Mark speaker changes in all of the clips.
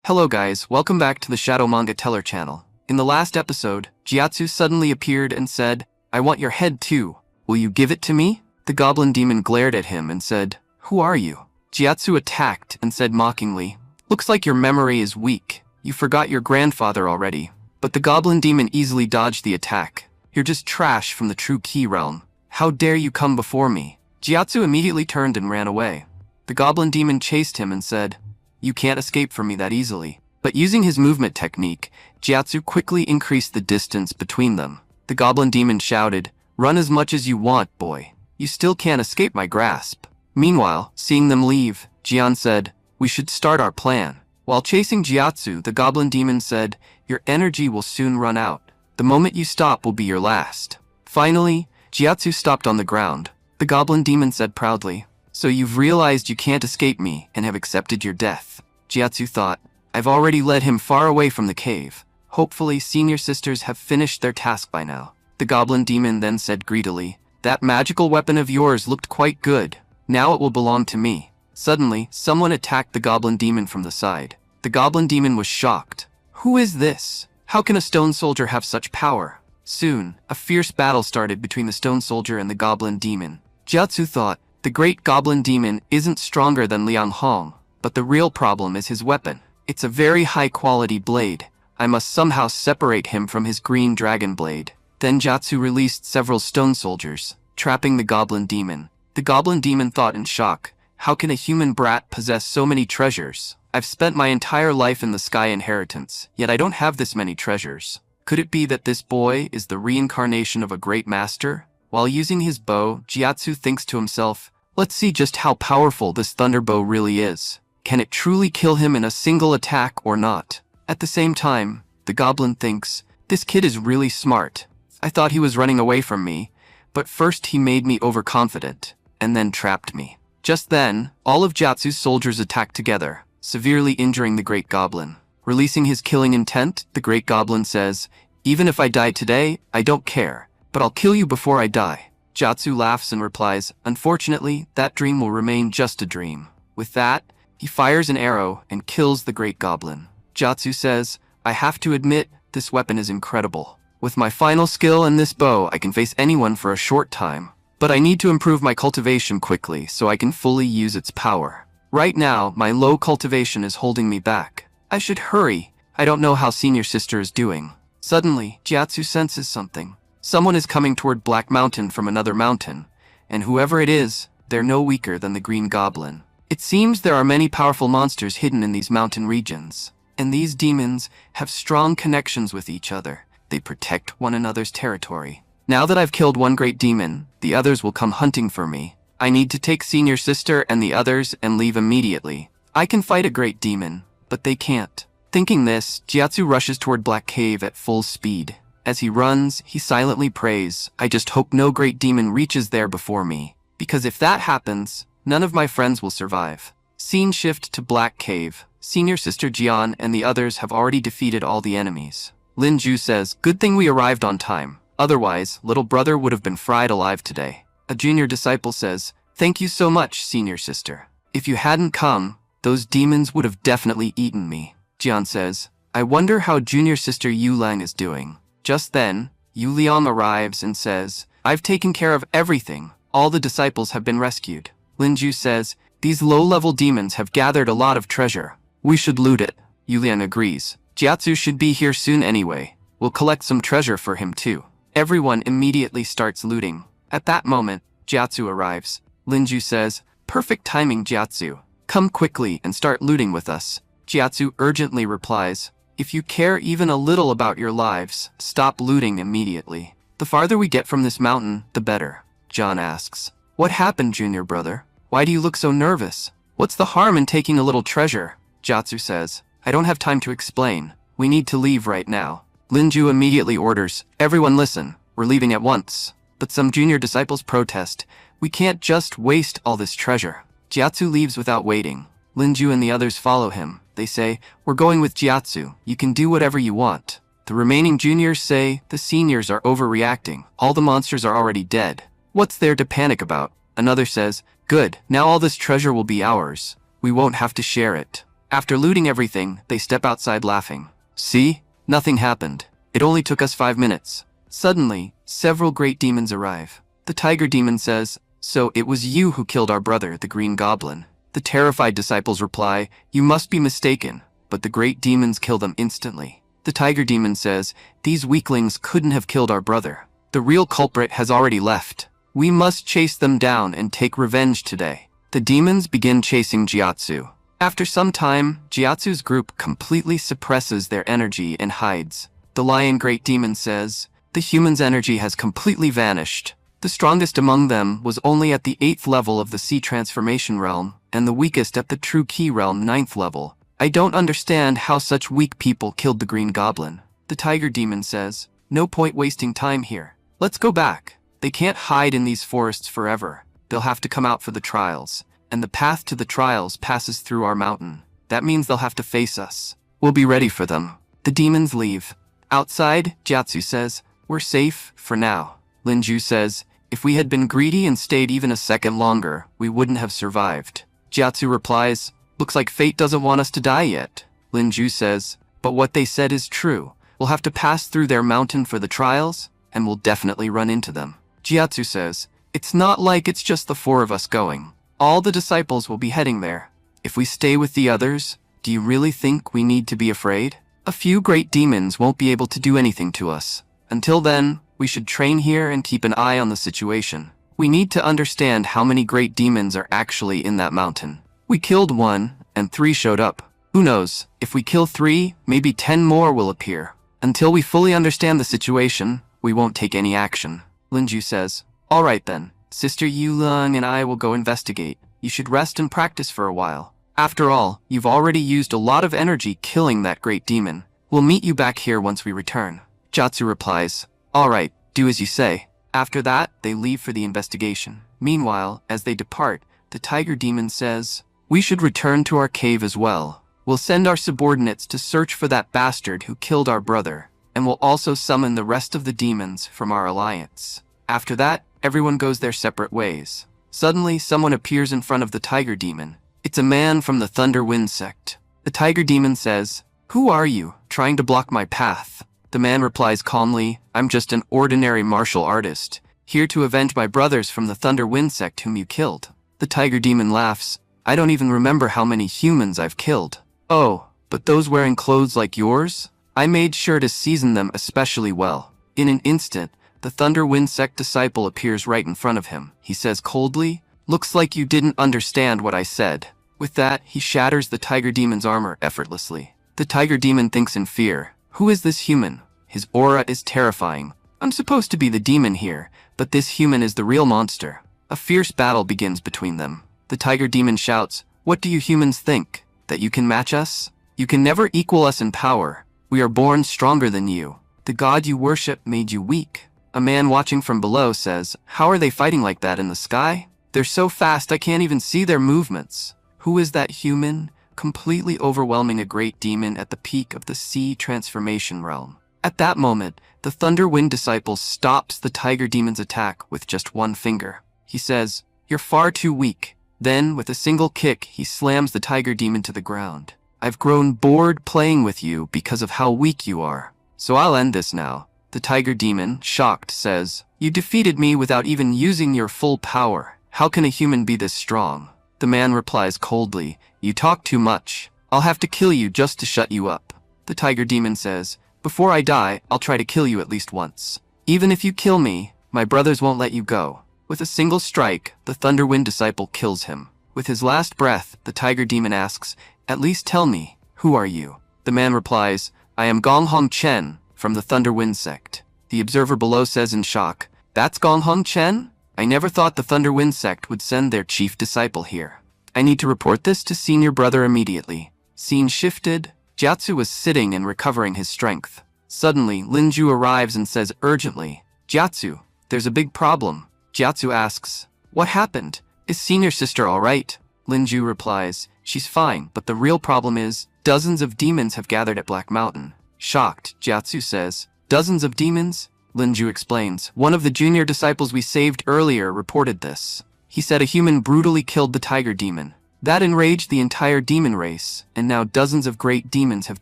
Speaker 1: Hello guys, welcome back to the Shadow Manga Teller channel. In the last episode, Gyatso suddenly appeared and said, "I want your head too. Will you give it to me?" The goblin demon glared at him and said, "Who are you?" Gyatso attacked and said mockingly, "Looks like your memory is weak. You forgot your grandfather already." But the goblin demon easily dodged the attack. "You're just trash from the true key realm. How dare you come before me?" Gyatso immediately turned and ran away. The goblin demon chased him and said, "You can't escape from me that easily." But using his movement technique, Gyatso quickly increased the distance between them. The goblin demon shouted, "Run as much as you want, boy. You still can't escape my grasp." Meanwhile, seeing them leave, Jian said, "We should start our plan." While chasing Gyatso, the goblin demon said, "Your energy will soon run out. The moment you stop will be your last." Finally, Gyatso stopped on the ground. The goblin demon said proudly, "So you've realized you can't escape me and have accepted your death." Gyatso thought, "I've already led him far away from the cave. Hopefully senior sisters have finished their task by now." The goblin demon then said greedily, "That magical weapon of yours looked quite good. Now it will belong to me." Suddenly, someone attacked the goblin demon from the side. The goblin demon was shocked. "Who is this? How can a stone soldier have such power?" Soon, a fierce battle started between the stone soldier and the goblin demon. Gyatso thought, the great goblin demon isn't stronger than Liang Hong, but the real problem is his weapon. It's a very high-quality blade. I must somehow separate him from his green dragon blade. Then Gyatso released several stone soldiers, trapping the goblin demon. The goblin demon thought in shock, "How can a human brat possess so many treasures? I've spent my entire life in the sky inheritance, yet I don't have this many treasures. Could it be that this boy is the reincarnation of a great master?" While using his bow, Gyatso thinks to himself, "Let's see just how powerful this thunder bow really is. Can it truly kill him in a single attack or not?" At the same time, the goblin thinks, "This kid is really smart. I thought he was running away from me, but first he made me overconfident, and then trapped me." Just then, all of Gyatso's soldiers attacked together, severely injuring the great goblin. Releasing his killing intent, the great goblin says, "Even if I die today, I don't care, but I'll kill you before I die." Gyatso laughs and replies, "Unfortunately, that dream will remain just a dream." With that, he fires an arrow and kills the great goblin. Gyatso says, "I have to admit, this weapon is incredible. With my final skill and this bow, I can face anyone for a short time. But I need to improve my cultivation quickly so I can fully use its power. Right now, my low cultivation is holding me back. I should hurry. I don't know how senior sister is doing." Suddenly, Gyatso senses something. Someone is coming toward Black Mountain from another mountain, and whoever it is, they're no weaker than the Green Goblin. It seems there are many powerful monsters hidden in these mountain regions, and these demons have strong connections with each other. They protect one another's territory. Now that I've killed one great demon, the others will come hunting for me. I need to take senior sister and the others and leave immediately. I can fight a great demon, but they can't. Thinking this, Gyatso rushes toward Black Cave at full speed. As he runs, he silently prays, "I just hope no great demon reaches there before me, because if that happens, none of my friends will survive." Scene shift to Black Cave. Senior sister Jian and the others have already defeated all the enemies. Lin Ju says, "Good thing we arrived on time. Otherwise, little brother would have been fried alive today." A junior disciple says, "Thank you so much, senior sister. If you hadn't come, those demons would have definitely eaten me." Jian says, "I wonder how junior sister Yu Lang is doing." Just then, Yu Liang arrives and says, "I've taken care of everything. All the disciples have been rescued." Lin Ju says, "These low-level demons have gathered a lot of treasure. We should loot it." Yu Liang agrees. "Gyatso should be here soon anyway. We'll collect some treasure for him too." Everyone immediately starts looting. At that moment, Gyatso arrives. Lin Ju says, "Perfect timing, Gyatso. Come quickly and start looting with us." Gyatso urgently replies, "If you care even a little about your lives, stop looting immediately. The farther we get from this mountain, the better." John asks, "What happened, junior brother? Why do you look so nervous? What's the harm in taking a little treasure?" Gyatso says, "I don't have time to explain. We need to leave right now." Lin Ju immediately orders, "Everyone listen, we're leaving at once." But some junior disciples protest, "We can't just waste all this treasure." Gyatso leaves without waiting. Lin Ju and the others follow him. They say, "We're going with Gyatso. You can do whatever you want." The remaining juniors say, "The seniors are overreacting. All the monsters are already dead. What's there to panic about?" Another says, "Good, now all this treasure will be ours. We won't have to share it." After looting everything, they step outside laughing. See? Nothing happened. It only took us 5 minutes. Suddenly, several great demons arrive. The tiger demon says, "So it was you who killed our brother, the green goblin." The terrified disciples reply, "You must be mistaken," but the great demons kill them instantly. The tiger demon says, "These weaklings couldn't have killed our brother. The real culprit has already left. We must chase them down and take revenge today." The demons begin chasing Gyatso. After some time, Gyatso's group completely suppresses their energy and hides. The lion great demon says, "The human's energy has completely vanished. The strongest among them was only at the 8th level of the sea transformation realm, and the weakest at the true key realm 9th level. I don't understand how such weak people killed the green goblin." The tiger demon says, "No point wasting time here. Let's go back. They can't hide in these forests forever. They'll have to come out for the trials, and the path to the trials passes through our mountain. That means they'll have to face us. We'll be ready for them." The demons leave. Outside, Gyatso says, "We're safe for now." Linju says, "If we had been greedy and stayed even a second longer, we wouldn't have survived." Gyatso replies, "Looks like fate doesn't want us to die yet." Linju says, "But what they said is true. We'll have to pass through their mountain for the trials, and we'll definitely run into them." Gyatso says, "It's not like it's just the 4 of us going. All the disciples will be heading there. If we stay with the others, do you really think we need to be afraid? A few great demons won't be able to do anything to us. Until then, we should train here and keep an eye on the situation. We need to understand how many great demons are actually in that mountain. We killed 1, and 3 showed up. Who knows, if we kill 3, maybe 10 more will appear. Until we fully understand the situation, we won't take any action." Linju says, "All right then. Sister Yulong and I will go investigate. You should rest and practice for a while. After all, you've already used a lot of energy killing that great demon. We'll meet you back here once we return." Gyatso replies, "All right, do as you say." After that, they leave for the investigation. Meanwhile, as they depart, the tiger demon says, "We should return to our cave as well. We'll send our subordinates to search for that bastard who killed our brother, and we'll also summon the rest of the demons from our alliance." After that, everyone goes their separate ways. Suddenly, someone appears in front of the tiger demon. It's a man from the Thunder Wind sect. The tiger demon says, "Who are you, trying to block my path?" The man replies calmly, "I'm just an ordinary martial artist, here to avenge my brothers from the Thunder Wind sect whom you killed." The tiger demon laughs, "I don't even remember how many humans I've killed." "Oh, but those wearing clothes like yours? I made sure to season them especially well." In an instant, the Thunder Wind sect disciple appears right in front of him. He says coldly, "Looks like you didn't understand what I said." With that, he shatters the tiger demon's armor effortlessly. The tiger demon thinks in fear, "Who is this human? His aura is terrifying. I'm supposed to be the demon here, but this human is the real monster." A fierce battle begins between them. The tiger demon shouts, "What do you humans think? That you can match us? You can never equal us in power. We are born stronger than you. The god you worship made you weak." A man watching from below says, "How are they fighting like that in the sky? They're so fast I can't even see their movements." Who is that human, completely overwhelming a great demon at the peak of the sea transformation realm? At that moment, the Thunder Wind disciple stops the tiger demon's attack with just one finger. He says, "You're far too weak." Then, with a single kick, he slams the tiger demon to the ground. "I've grown bored playing with you because of how weak you are. So I'll end this now." The tiger demon, shocked, says, "You defeated me without even using your full power. How can a human be this strong?" The man replies coldly, "You talk too much. I'll have to kill you just to shut you up." The tiger demon says, "Before I die, I'll try to kill you at least once. Even if you kill me, my brothers won't let you go." With a single strike, the Thunderwind disciple kills him. With his last breath, the tiger demon asks, "At least tell me, who are you?" The man replies, "I am Gonghong Chen, from the Thunderwind sect." The observer below says in shock, "That's Gonghong Chen? I never thought the Thunderwind sect would send their chief disciple here. I need to report this to senior brother immediately." Scene shifted. Gyatso was sitting and recovering his strength. Suddenly, Linju arrives and says urgently, "Gyatso, there's a big problem." Gyatso asks, "What happened? Is senior sister all right?" Linju replies, "She's fine, but the real problem is, dozens of demons have gathered at Black Mountain." Shocked, Gyatso says, "Dozens of demons?" Linju explains, "One of the junior disciples we saved earlier reported this. He said a human brutally killed the tiger demon. That enraged the entire demon race, and now dozens of great demons have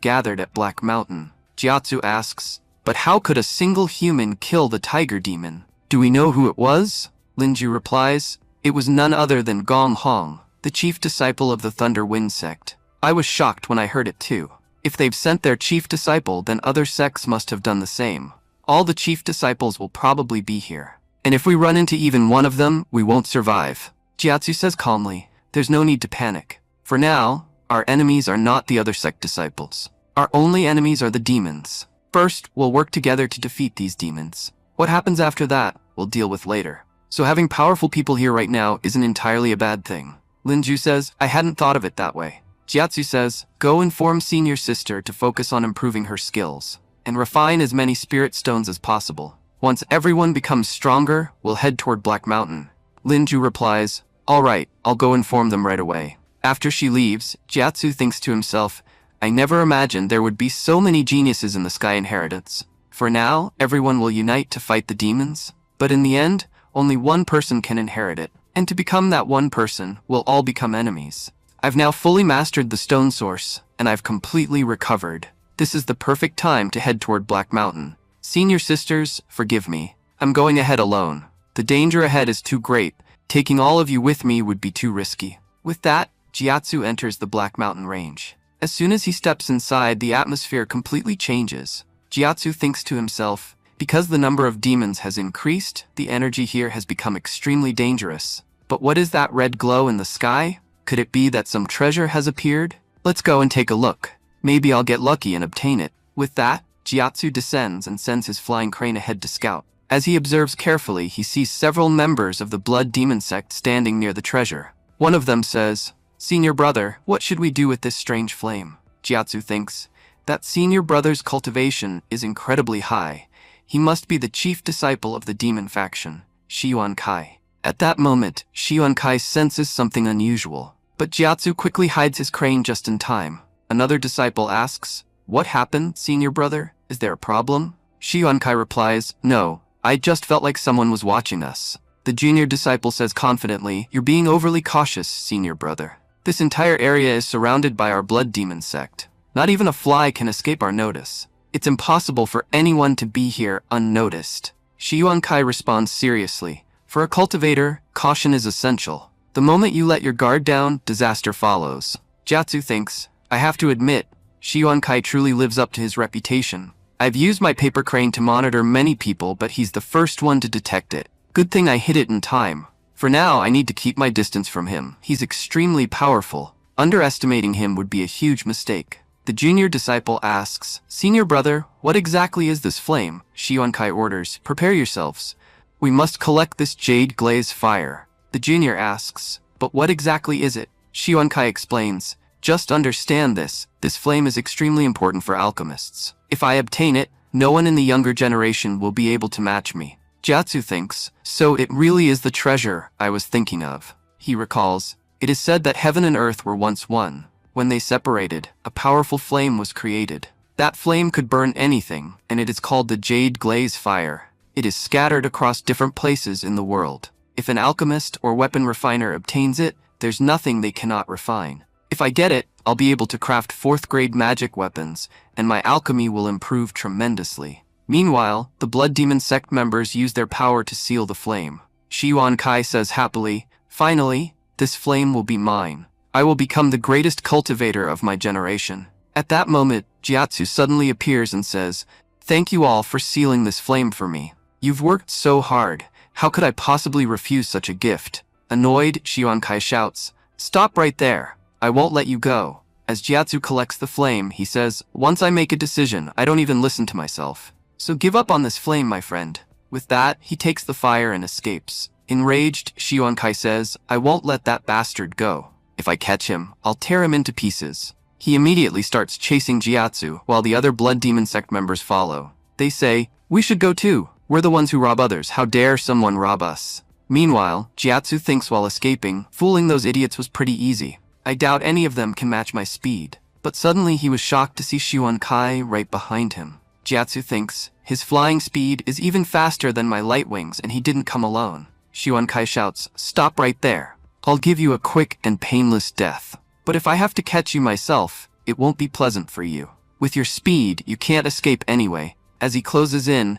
Speaker 1: gathered at Black Mountain. Gyatso asks, but how could a single human kill the tiger demon? Do we know who it was? Linju replies, it was none other than Gong Hong, the chief disciple of the Thunder Wind sect. I was shocked when I heard it too. If they've sent their chief disciple, then other sects must have done the same. All the chief disciples will probably be here. And if we run into even one of them, we won't survive. Gyatso says calmly, there's no need to panic. For now, our enemies are not the other sect disciples. Our only enemies are the demons. First, we'll work together to defeat these demons. What happens after that, we'll deal with later. So having powerful people here right now isn't entirely a bad thing. Linju says, I hadn't thought of it that way. Gyatso says, go inform senior sister to focus on improving her skills, and refine as many spirit stones as possible. Once everyone becomes stronger, we'll head toward Black Mountain. Linju replies, all right, I'll go inform them right away. After she leaves, Gyatso thinks to himself, I never imagined there would be so many geniuses in the Sky Inheritance. For now, everyone will unite to fight the demons, but in the end, only one person can inherit it, and to become that one person, we'll all become enemies. I've now fully mastered the stone source, and I've completely recovered. This is the perfect time to head toward Black Mountain. Senior sisters, forgive me. I'm going ahead alone. The danger ahead is too great. Taking all of you with me would be too risky. With that, Gyatso enters the Black Mountain range. As soon as he steps inside, the atmosphere completely changes. Gyatso thinks to himself, because the number of demons has increased, the energy here has become extremely dangerous. But what is that red glow in the sky? Could it be that some treasure has appeared? Let's go and take a look. Maybe I'll get lucky and obtain it. With that, Gyatso descends and sends his flying crane ahead to scout. As he observes carefully, he sees several members of the Blood Demon sect standing near the treasure. One of them says, Senior brother, what should we do with this strange flame? Gyatso thinks, that senior brother's cultivation is incredibly high. He must be the chief disciple of the demon faction, Shiyuan Kai. At that moment, Shiyuan Kai senses something unusual, but Gyatso quickly hides his crane just in time. Another disciple asks, what happened, senior brother? Is there a problem? Shiyuan Kai replies, no, I just felt like someone was watching us. The junior disciple says confidently, you're being overly cautious, senior brother. This entire area is surrounded by our blood demon sect. Not even a fly can escape our notice. It's impossible for anyone to be here unnoticed. Shiyuan Kai responds seriously. For a cultivator, caution is essential. The moment you let your guard down, disaster follows. Gyatso thinks, I have to admit, Shiyuan Kai truly lives up to his reputation. I've used my paper crane to monitor many people, but he's the first one to detect it. Good thing I hit it in time. For now, I need to keep my distance from him. He's extremely powerful. Underestimating him would be a huge mistake. The junior disciple asks, Senior brother, what exactly is this flame? Shiyuan Kai orders, prepare yourselves. We must collect this jade glaze fire. The junior asks, but what exactly is it? Shiyuan Kai explains, just understand this. This flame is extremely important for alchemists. If I obtain it, no one in the younger generation will be able to match me. Gyatso thinks, so it really is the treasure I was thinking of. He recalls, it is said that heaven and earth were once one. When they separated, a powerful flame was created. That flame could burn anything, and it is called the jade glaze fire. It is scattered across different places in the world. If an alchemist or weapon refiner obtains it, there's nothing they cannot refine. If I get it, I'll be able to craft 4th grade magic weapons, and my alchemy will improve tremendously. Meanwhile, the Blood Demon sect members use their power to seal the flame. Shiyuan Kai says happily, finally, this flame will be mine. I will become the greatest cultivator of my generation. At that moment, Gyatso suddenly appears and says, thank you all for sealing this flame for me. You've worked so hard. How could I possibly refuse such a gift? Annoyed, Shiyuan Kai shouts, stop right there. I won't let you go. As Gyatso collects the flame, he says, once I make a decision, I don't even listen to myself. So give up on this flame, my friend. With that, he takes the fire and escapes. Enraged, Shiyuan Kai says, I won't let that bastard go. If I catch him, I'll tear him into pieces. He immediately starts chasing Gyatso, while the other Blood Demon sect members follow. They say, we should go too. We're the ones who rob others. How dare someone rob us? Meanwhile, Gyatso thinks while escaping, fooling those idiots was pretty easy. I doubt any of them can match my speed. But suddenly he was shocked to see Shiyuan Kai right behind him. Gyatso thinks, his flying speed is even faster than my light wings and he didn't come alone. Shiyuan Kai shouts, stop right there. I'll give you a quick and painless death. But if I have to catch you myself, it won't be pleasant for you. With your speed, you can't escape anyway. As he closes in,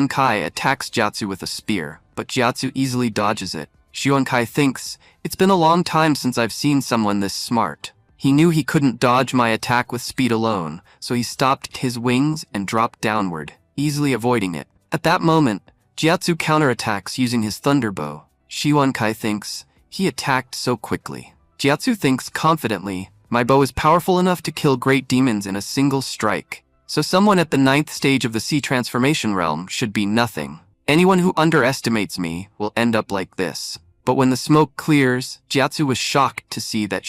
Speaker 1: Kai attacks Gyatso with a spear, but Gyatso easily dodges it. Kai thinks, it's been a long time since I've seen someone this smart. He knew he couldn't dodge my attack with speed alone, so he stopped his wings and dropped downward, easily avoiding it. At that moment, Gyatso counterattacks using his thunderbow. Kai thinks, he attacked so quickly. Gyatso thinks confidently, my bow is powerful enough to kill great demons in a single strike. So someone at the 9th stage of the sea transformation realm should be nothing. Anyone who underestimates me will end up like this. But when the smoke clears, Gyatso was shocked to see that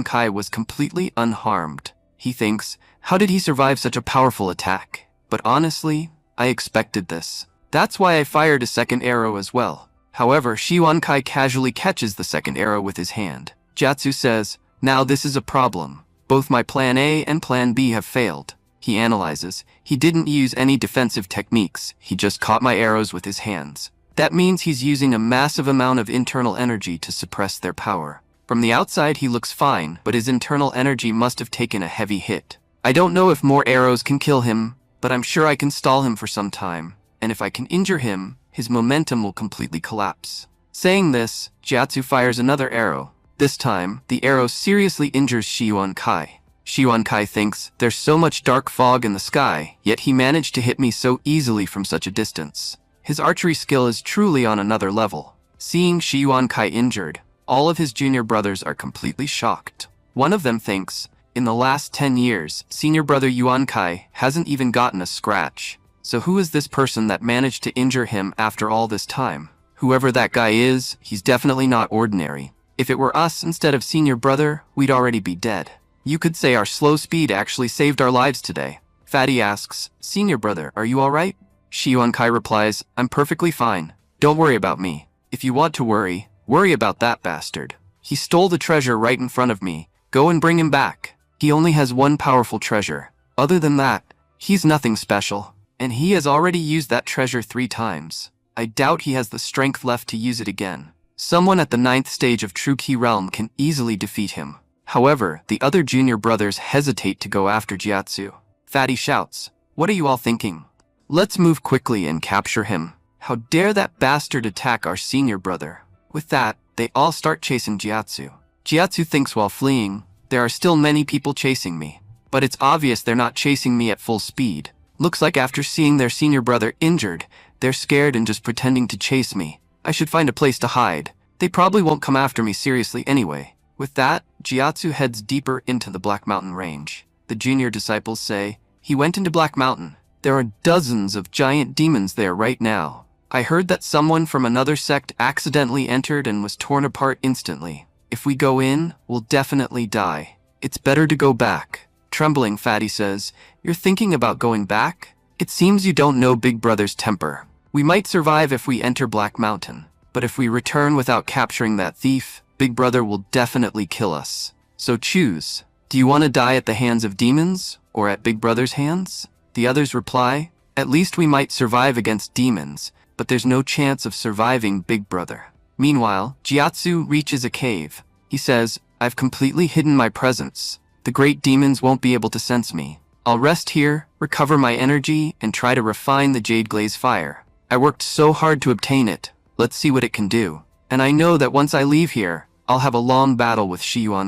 Speaker 1: Kai was completely unharmed. He thinks, how did he survive such a powerful attack? But honestly, I expected this. That's why I fired a second arrow as well. However, Kai casually catches the second arrow with his hand. Gyatso says, now this is a problem. Both my plan A and plan B have failed. He analyzes. He didn't use any defensive techniques. He just caught my arrows with his hands. That means he's using a massive amount of internal energy to suppress their power. From the outside, he looks fine, but his internal energy must have taken a heavy hit. I don't know if more arrows can kill him, but I'm sure I can stall him for some time. And if I can injure him, his momentum will completely collapse. Saying this, Gyatso fires another arrow. This time, the arrow seriously injures Kai. Kai thinks, there's so much dark fog in the sky, yet he managed to hit me so easily from such a distance. His archery skill is truly on another level. Seeing Kai injured, all of his junior brothers are completely shocked. One of them thinks, in the last 10 years, senior brother Kai hasn't even gotten a scratch. So who is this person that managed to injure him after all this time? Whoever that guy is, he's definitely not ordinary. If it were us instead of senior brother, we'd already be dead. You could say our slow speed actually saved our lives today. Fatty asks, senior brother, are you alright? Kai replies, I'm perfectly fine. Don't worry about me. If you want to worry about that bastard. He stole the treasure right in front of me. Go and bring him back. He only has one powerful treasure. Other than that, he's nothing special. And he has already used that treasure 3 times. I doubt he has the strength left to use it again. Someone at the 9th stage of True Key Realm can easily defeat him. However, the other junior brothers hesitate to go after Gyatso. Fatty shouts, what are you all thinking? Let's move quickly and capture him. How dare that bastard attack our senior brother? With that, they all start chasing Gyatso. Gyatso thinks while fleeing, there are still many people chasing me. But it's obvious they're not chasing me at full speed. Looks like after seeing their senior brother injured, they're scared and just pretending to chase me. I should find a place to hide. They probably won't come after me seriously anyway. With that, Gyatso heads deeper into the Black Mountain range. The junior disciples say, he went into Black Mountain. There are dozens of giant demons there right now. I heard that someone from another sect accidentally entered and was torn apart instantly. If we go in, we'll definitely die. It's better to go back. Trembling, Fatty says, you're thinking about going back? It seems you don't know Big Brother's temper. We might survive if we enter Black Mountain, but if we return without capturing that thief, Big Brother will definitely kill us. So choose. Do you want to die at the hands of demons, or at Big Brother's hands? The others reply, at least we might survive against demons, but there's no chance of surviving Big Brother. Meanwhile, Gyatso reaches a cave. He says, I've completely hidden my presence. The great demons won't be able to sense me. I'll rest here, recover my energy, and try to refine the Jade Glaze fire. I worked so hard to obtain it. Let's see what it can do. And I know that once I leave here, I'll have a long battle with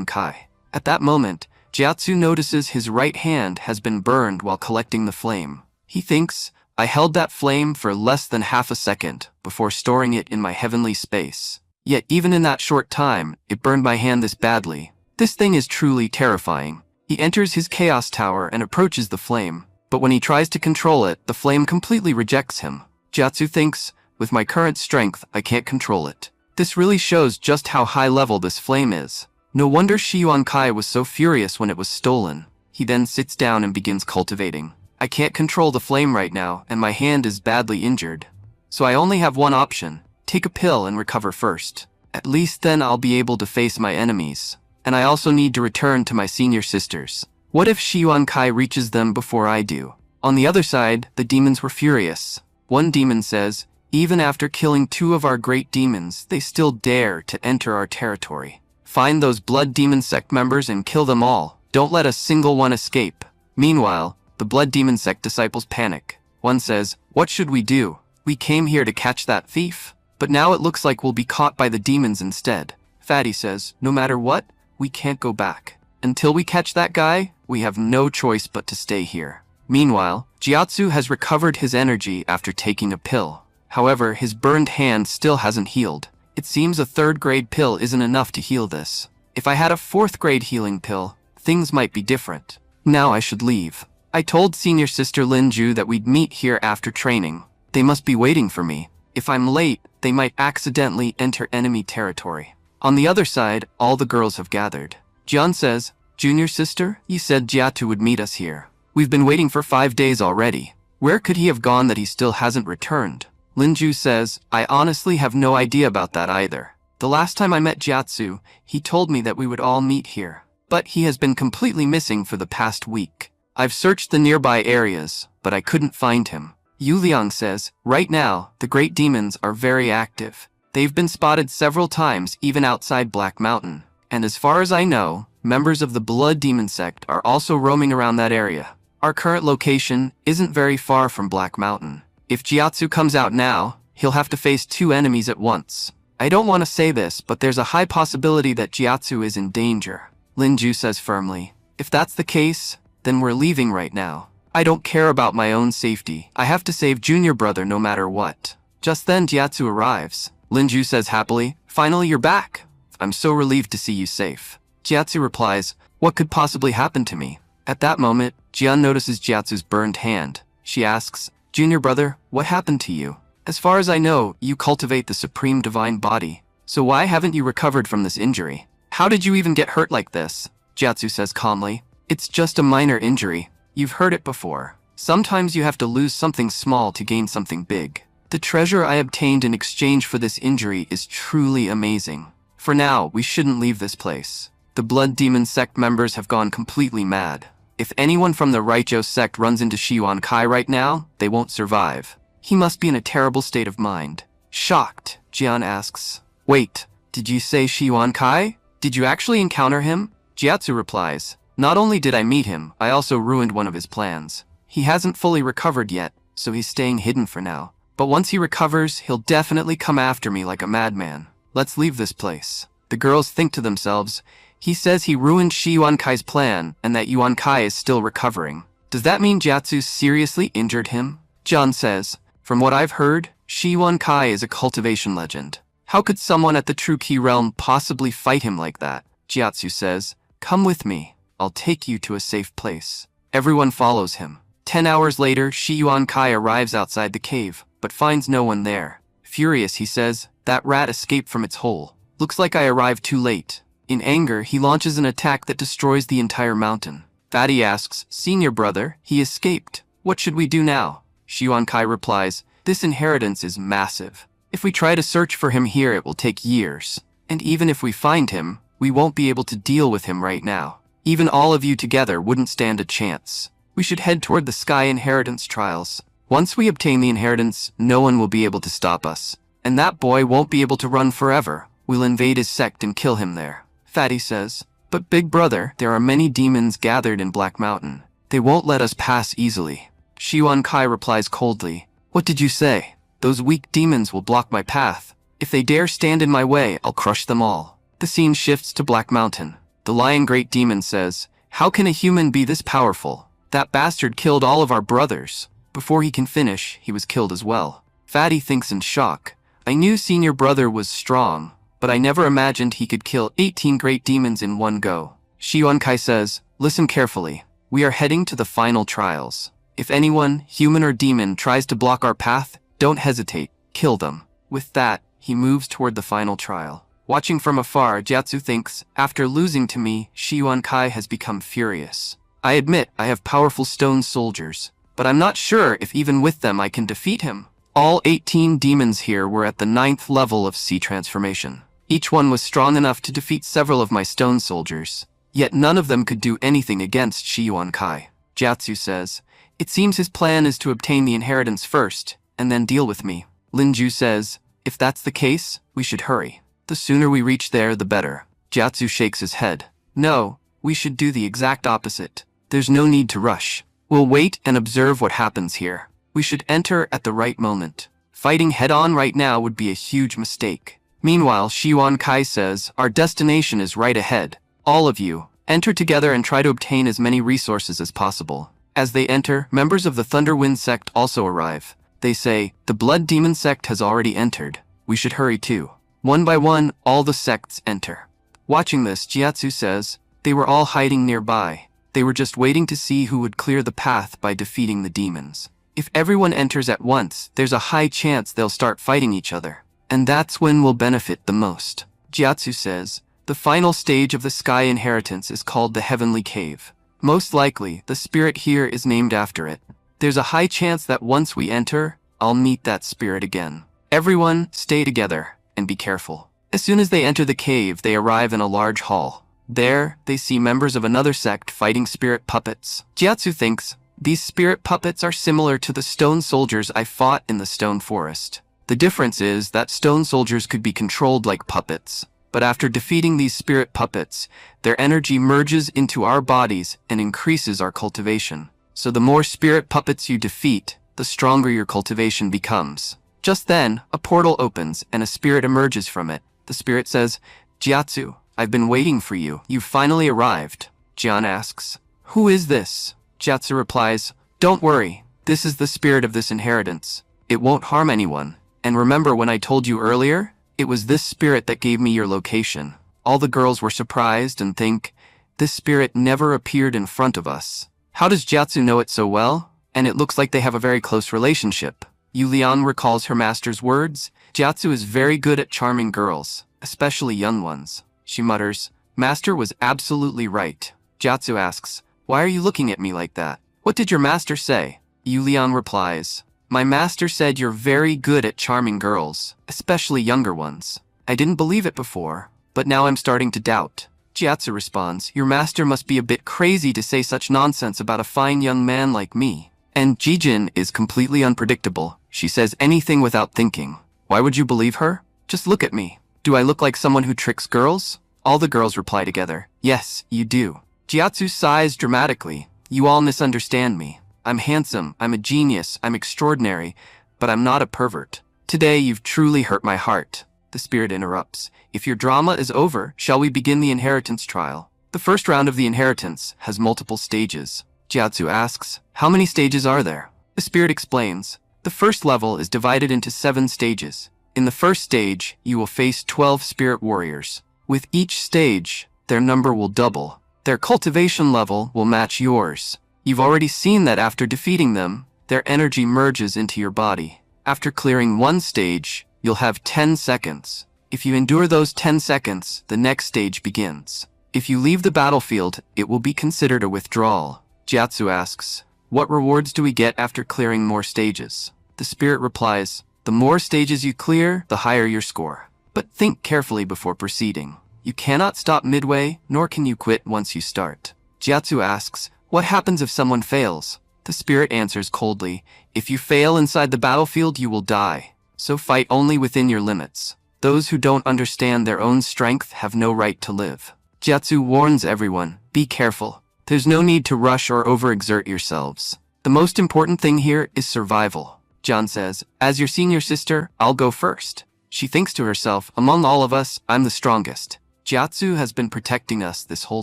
Speaker 1: Kai. At that moment, Gyatso notices his right hand has been burned while collecting the flame. He thinks, I held that flame for less than half a second before storing it in my heavenly space. Yet even in that short time, it burned my hand this badly. This thing is truly terrifying. He enters his Chaos Tower and approaches the flame, but when he tries to control it, the flame completely rejects him. Gyatso thinks, with my current strength, I can't control it. This really shows just how high level this flame is. No wonder Kai was so furious when it was stolen. He then sits down and begins cultivating. I can't control the flame right now, and my hand is badly injured. So I only have one option. Take a pill and recover first. At least then I'll be able to face my enemies. And I also need to return to my senior sisters. What if Kai reaches them before I do? On the other side, the demons were furious. One demon says, even after killing 2 of our great demons, they still dare to enter our territory. Find those blood demon sect members and kill them all. Don't let a single one escape. Meanwhile, the blood demon sect disciples panic. One says, what should we do? We came here to catch that thief, but now it looks like we'll be caught by the demons instead. Fatty says, no matter what, we can't go back. Until we catch that guy, we have no choice but to stay here. Meanwhile, Gyatso has recovered his energy after taking a pill. However, his burned hand still hasn't healed. It seems a 3rd grade pill isn't enough to heal this. If I had a 4th grade healing pill, things might be different. Now I should leave. I told senior sister Linju that we'd meet here after training. They must be waiting for me. If I'm late, they might accidentally enter enemy territory. On the other side, all the girls have gathered. Jian says, Junior sister, you said Gyatso would meet us here. We've been waiting for 5 days already. Where could he have gone that he still hasn't returned? Linju says, I honestly have no idea about that either. The last time I met Gyatso, he told me that we would all meet here. But he has been completely missing for the past week. I've searched the nearby areas, but I couldn't find him. Yu Liang says, right now, the great demons are very active. They've been spotted several times even outside Black Mountain. And as far as I know, members of the Blood Demon Sect are also roaming around that area. Our current location isn't very far from Black Mountain. If Gyatso comes out now, he'll have to face 2 enemies at once. I don't want to say this, but there's a high possibility that Gyatso is in danger. Linju says firmly, if that's the case, then we're leaving right now. I don't care about my own safety. I have to save junior brother no matter what. Just then Gyatso arrives. Linju says happily, finally you're back. I'm so relieved to see you safe. Gyatso replies, what could possibly happen to me? At that moment, Jian notices Gyatso's burned hand. She asks, junior brother, what happened to you? As far as I know, you cultivate the supreme divine body. So why haven't you recovered from this injury? How did you even get hurt like this? Gyatso says calmly, it's just a minor injury. You've heard it before. Sometimes you have to lose something small to gain something big. The treasure I obtained in exchange for this injury is truly amazing. For now, we shouldn't leave this place. The Blood Demon Sect members have gone completely mad. If anyone from the Raicho sect runs into Shiyuan Kai right now, they won't survive. He must be in a terrible state of mind. Shocked, Jian asks, wait, did you say Shiyuan Kai? Did you actually encounter him? Gyatso replies, not only did I meet him, I also ruined one of his plans. He hasn't fully recovered yet, so he's staying hidden for now. But once he recovers, he'll definitely come after me like a madman. Let's leave this place. The girls think to themselves, he says he ruined Shi Yuan Kai's plan and that Yuan Kai is still recovering. Does that mean Gyatso seriously injured him? John says, from what I've heard, Shi Yuan Kai is a cultivation legend. How could someone at the True Key Realm possibly fight him like that? Gyatso says, come with me. I'll take you to a safe place. Everyone follows him. 10 hours later, Shi Yuan Kai arrives outside the cave, but finds no one there. Furious, he says, that rat escaped from its hole. Looks like I arrived too late. In anger, he launches an attack that destroys the entire mountain. Fatty asks, senior brother, he escaped. What should we do now? Shi Yuan Kai replies, this inheritance is massive. If we try to search for him here, it will take years. And even if we find him, we won't be able to deal with him right now. Even all of you together wouldn't stand a chance. We should head toward the Sky Inheritance Trials. Once we obtain the inheritance, no one will be able to stop us. And that boy won't be able to run forever. We'll invade his sect and kill him there. Fatty says, but big brother, there are many demons gathered in Black Mountain. They won't let us pass easily. Shi Yuan Kai replies coldly, what did you say? Those weak demons will block my path. If they dare stand in my way, I'll crush them all. The scene shifts to Black Mountain. The Lion Great Demon says, how can a human be this powerful? That bastard killed all of our brothers. Before he can finish, he was killed as well. Fatty thinks in shock. I knew senior brother was strong, but I never imagined he could kill 18 great demons in one go. Shi Yuan Kai says, listen carefully. We are heading to the final trials. If anyone, human or demon, tries to block our path, don't hesitate. Kill them. With that, he moves toward the final trial. Watching from afar, Gyatso thinks, after losing to me, Shi Yuan Kai has become furious. I admit I have powerful stone soldiers, but I'm not sure if even with them I can defeat him. All 18 demons here were at the 9th level of sea transformation. Each one was strong enough to defeat several of my stone soldiers, yet none of them could do anything against Shi Yuan Kai. Gyatso says, it seems his plan is to obtain the inheritance first, and then deal with me. Linju says, if that's the case, we should hurry. The sooner we reach there, the better. Jiatsu shakes his head. No, we should do the exact opposite. There's no need to rush. We'll wait and observe what happens here. We should enter at the right moment. Fighting head-on right now would be a huge mistake. Meanwhile, Shiwan Kai says, our destination is right ahead. All of you, enter together and try to obtain as many resources as possible. As they enter, members of the Thunderwind sect also arrive. They say, the Blood Demon sect has already entered. We should hurry too. One by one, all the sects enter. Watching this, Jiatsu says, they were all hiding nearby. They were just waiting to see who would clear the path by defeating the demons. If everyone enters at once, there's a high chance they'll start fighting each other. And that's when we'll benefit the most. Jiatsu says, the final stage of the Sky Inheritance is called the Heavenly Cave. Most likely, the spirit here is named after it. There's a high chance that once we enter, I'll meet that spirit again. Everyone, stay together, and be careful. As soon as they enter the cave, they arrive in a large hall. There, they see members of another sect fighting spirit puppets. Jiatsu thinks, these spirit puppets are similar to the stone soldiers I fought in the stone forest. The difference is that stone soldiers could be controlled like puppets. But after defeating these spirit puppets, their energy merges into our bodies and increases our cultivation. So the more spirit puppets you defeat, the stronger your cultivation becomes. Just then, a portal opens and a spirit emerges from it. The spirit says, Jiatsu, I've been waiting for you. You've finally arrived. Jian asks, who is this? Jiatsu replies, don't worry. This is the spirit of this inheritance. It won't harm anyone. And remember when I told you earlier? It was this spirit that gave me your location. All the girls were surprised and think, this spirit never appeared in front of us. How does Jiatsu know it so well? And it looks like they have a very close relationship. Yu Liang recalls her master's words. Jiatsu is very good at charming girls, especially young ones. She mutters, Master was absolutely right. Jiatsu asks, why are you looking at me like that? What did your master say? Yu Liang replies, my master said you're very good at charming girls, especially younger ones. I didn't believe it before, but now I'm starting to doubt. Jiatsu responds, your master must be a bit crazy to say such nonsense about a fine young man like me. And Jijin is completely unpredictable. She says anything without thinking. Why would you believe her? Just look at me. Do I look like someone who tricks girls? All the girls reply together, yes, you do. Jiatsu sighs dramatically. You all misunderstand me. I'm handsome, I'm a genius, I'm extraordinary, but I'm not a pervert. Today you've truly hurt my heart. The spirit interrupts. If your drama is over, shall we begin the inheritance trial? The first round of the inheritance has multiple stages. Jiatsu asks, how many stages are there? The spirit explains, the first level is divided into 7 stages. In the first stage, you will face 12 spirit warriors. With each stage, their number will double. Their cultivation level will match yours. You've already seen that after defeating them, their energy merges into your body. After clearing one stage, you'll have 10 seconds. If you endure those 10 seconds, the next stage begins. If you leave the battlefield, it will be considered a withdrawal. Jiatsu asks, what rewards do we get after clearing more stages? The spirit replies, the more stages you clear, the higher your score. But think carefully before proceeding. You cannot stop midway, nor can you quit once you start. Jiatsu asks, what happens if someone fails? The spirit answers coldly, if you fail inside the battlefield, you will die. So fight only within your limits. Those who don't understand their own strength have no right to live. Jiatsu warns everyone, be careful. There's no need to rush or overexert yourselves. The most important thing here is survival. John says, as your senior sister, I'll go first. She thinks to herself, among all of us, I'm the strongest. Jiatsu has been protecting us this whole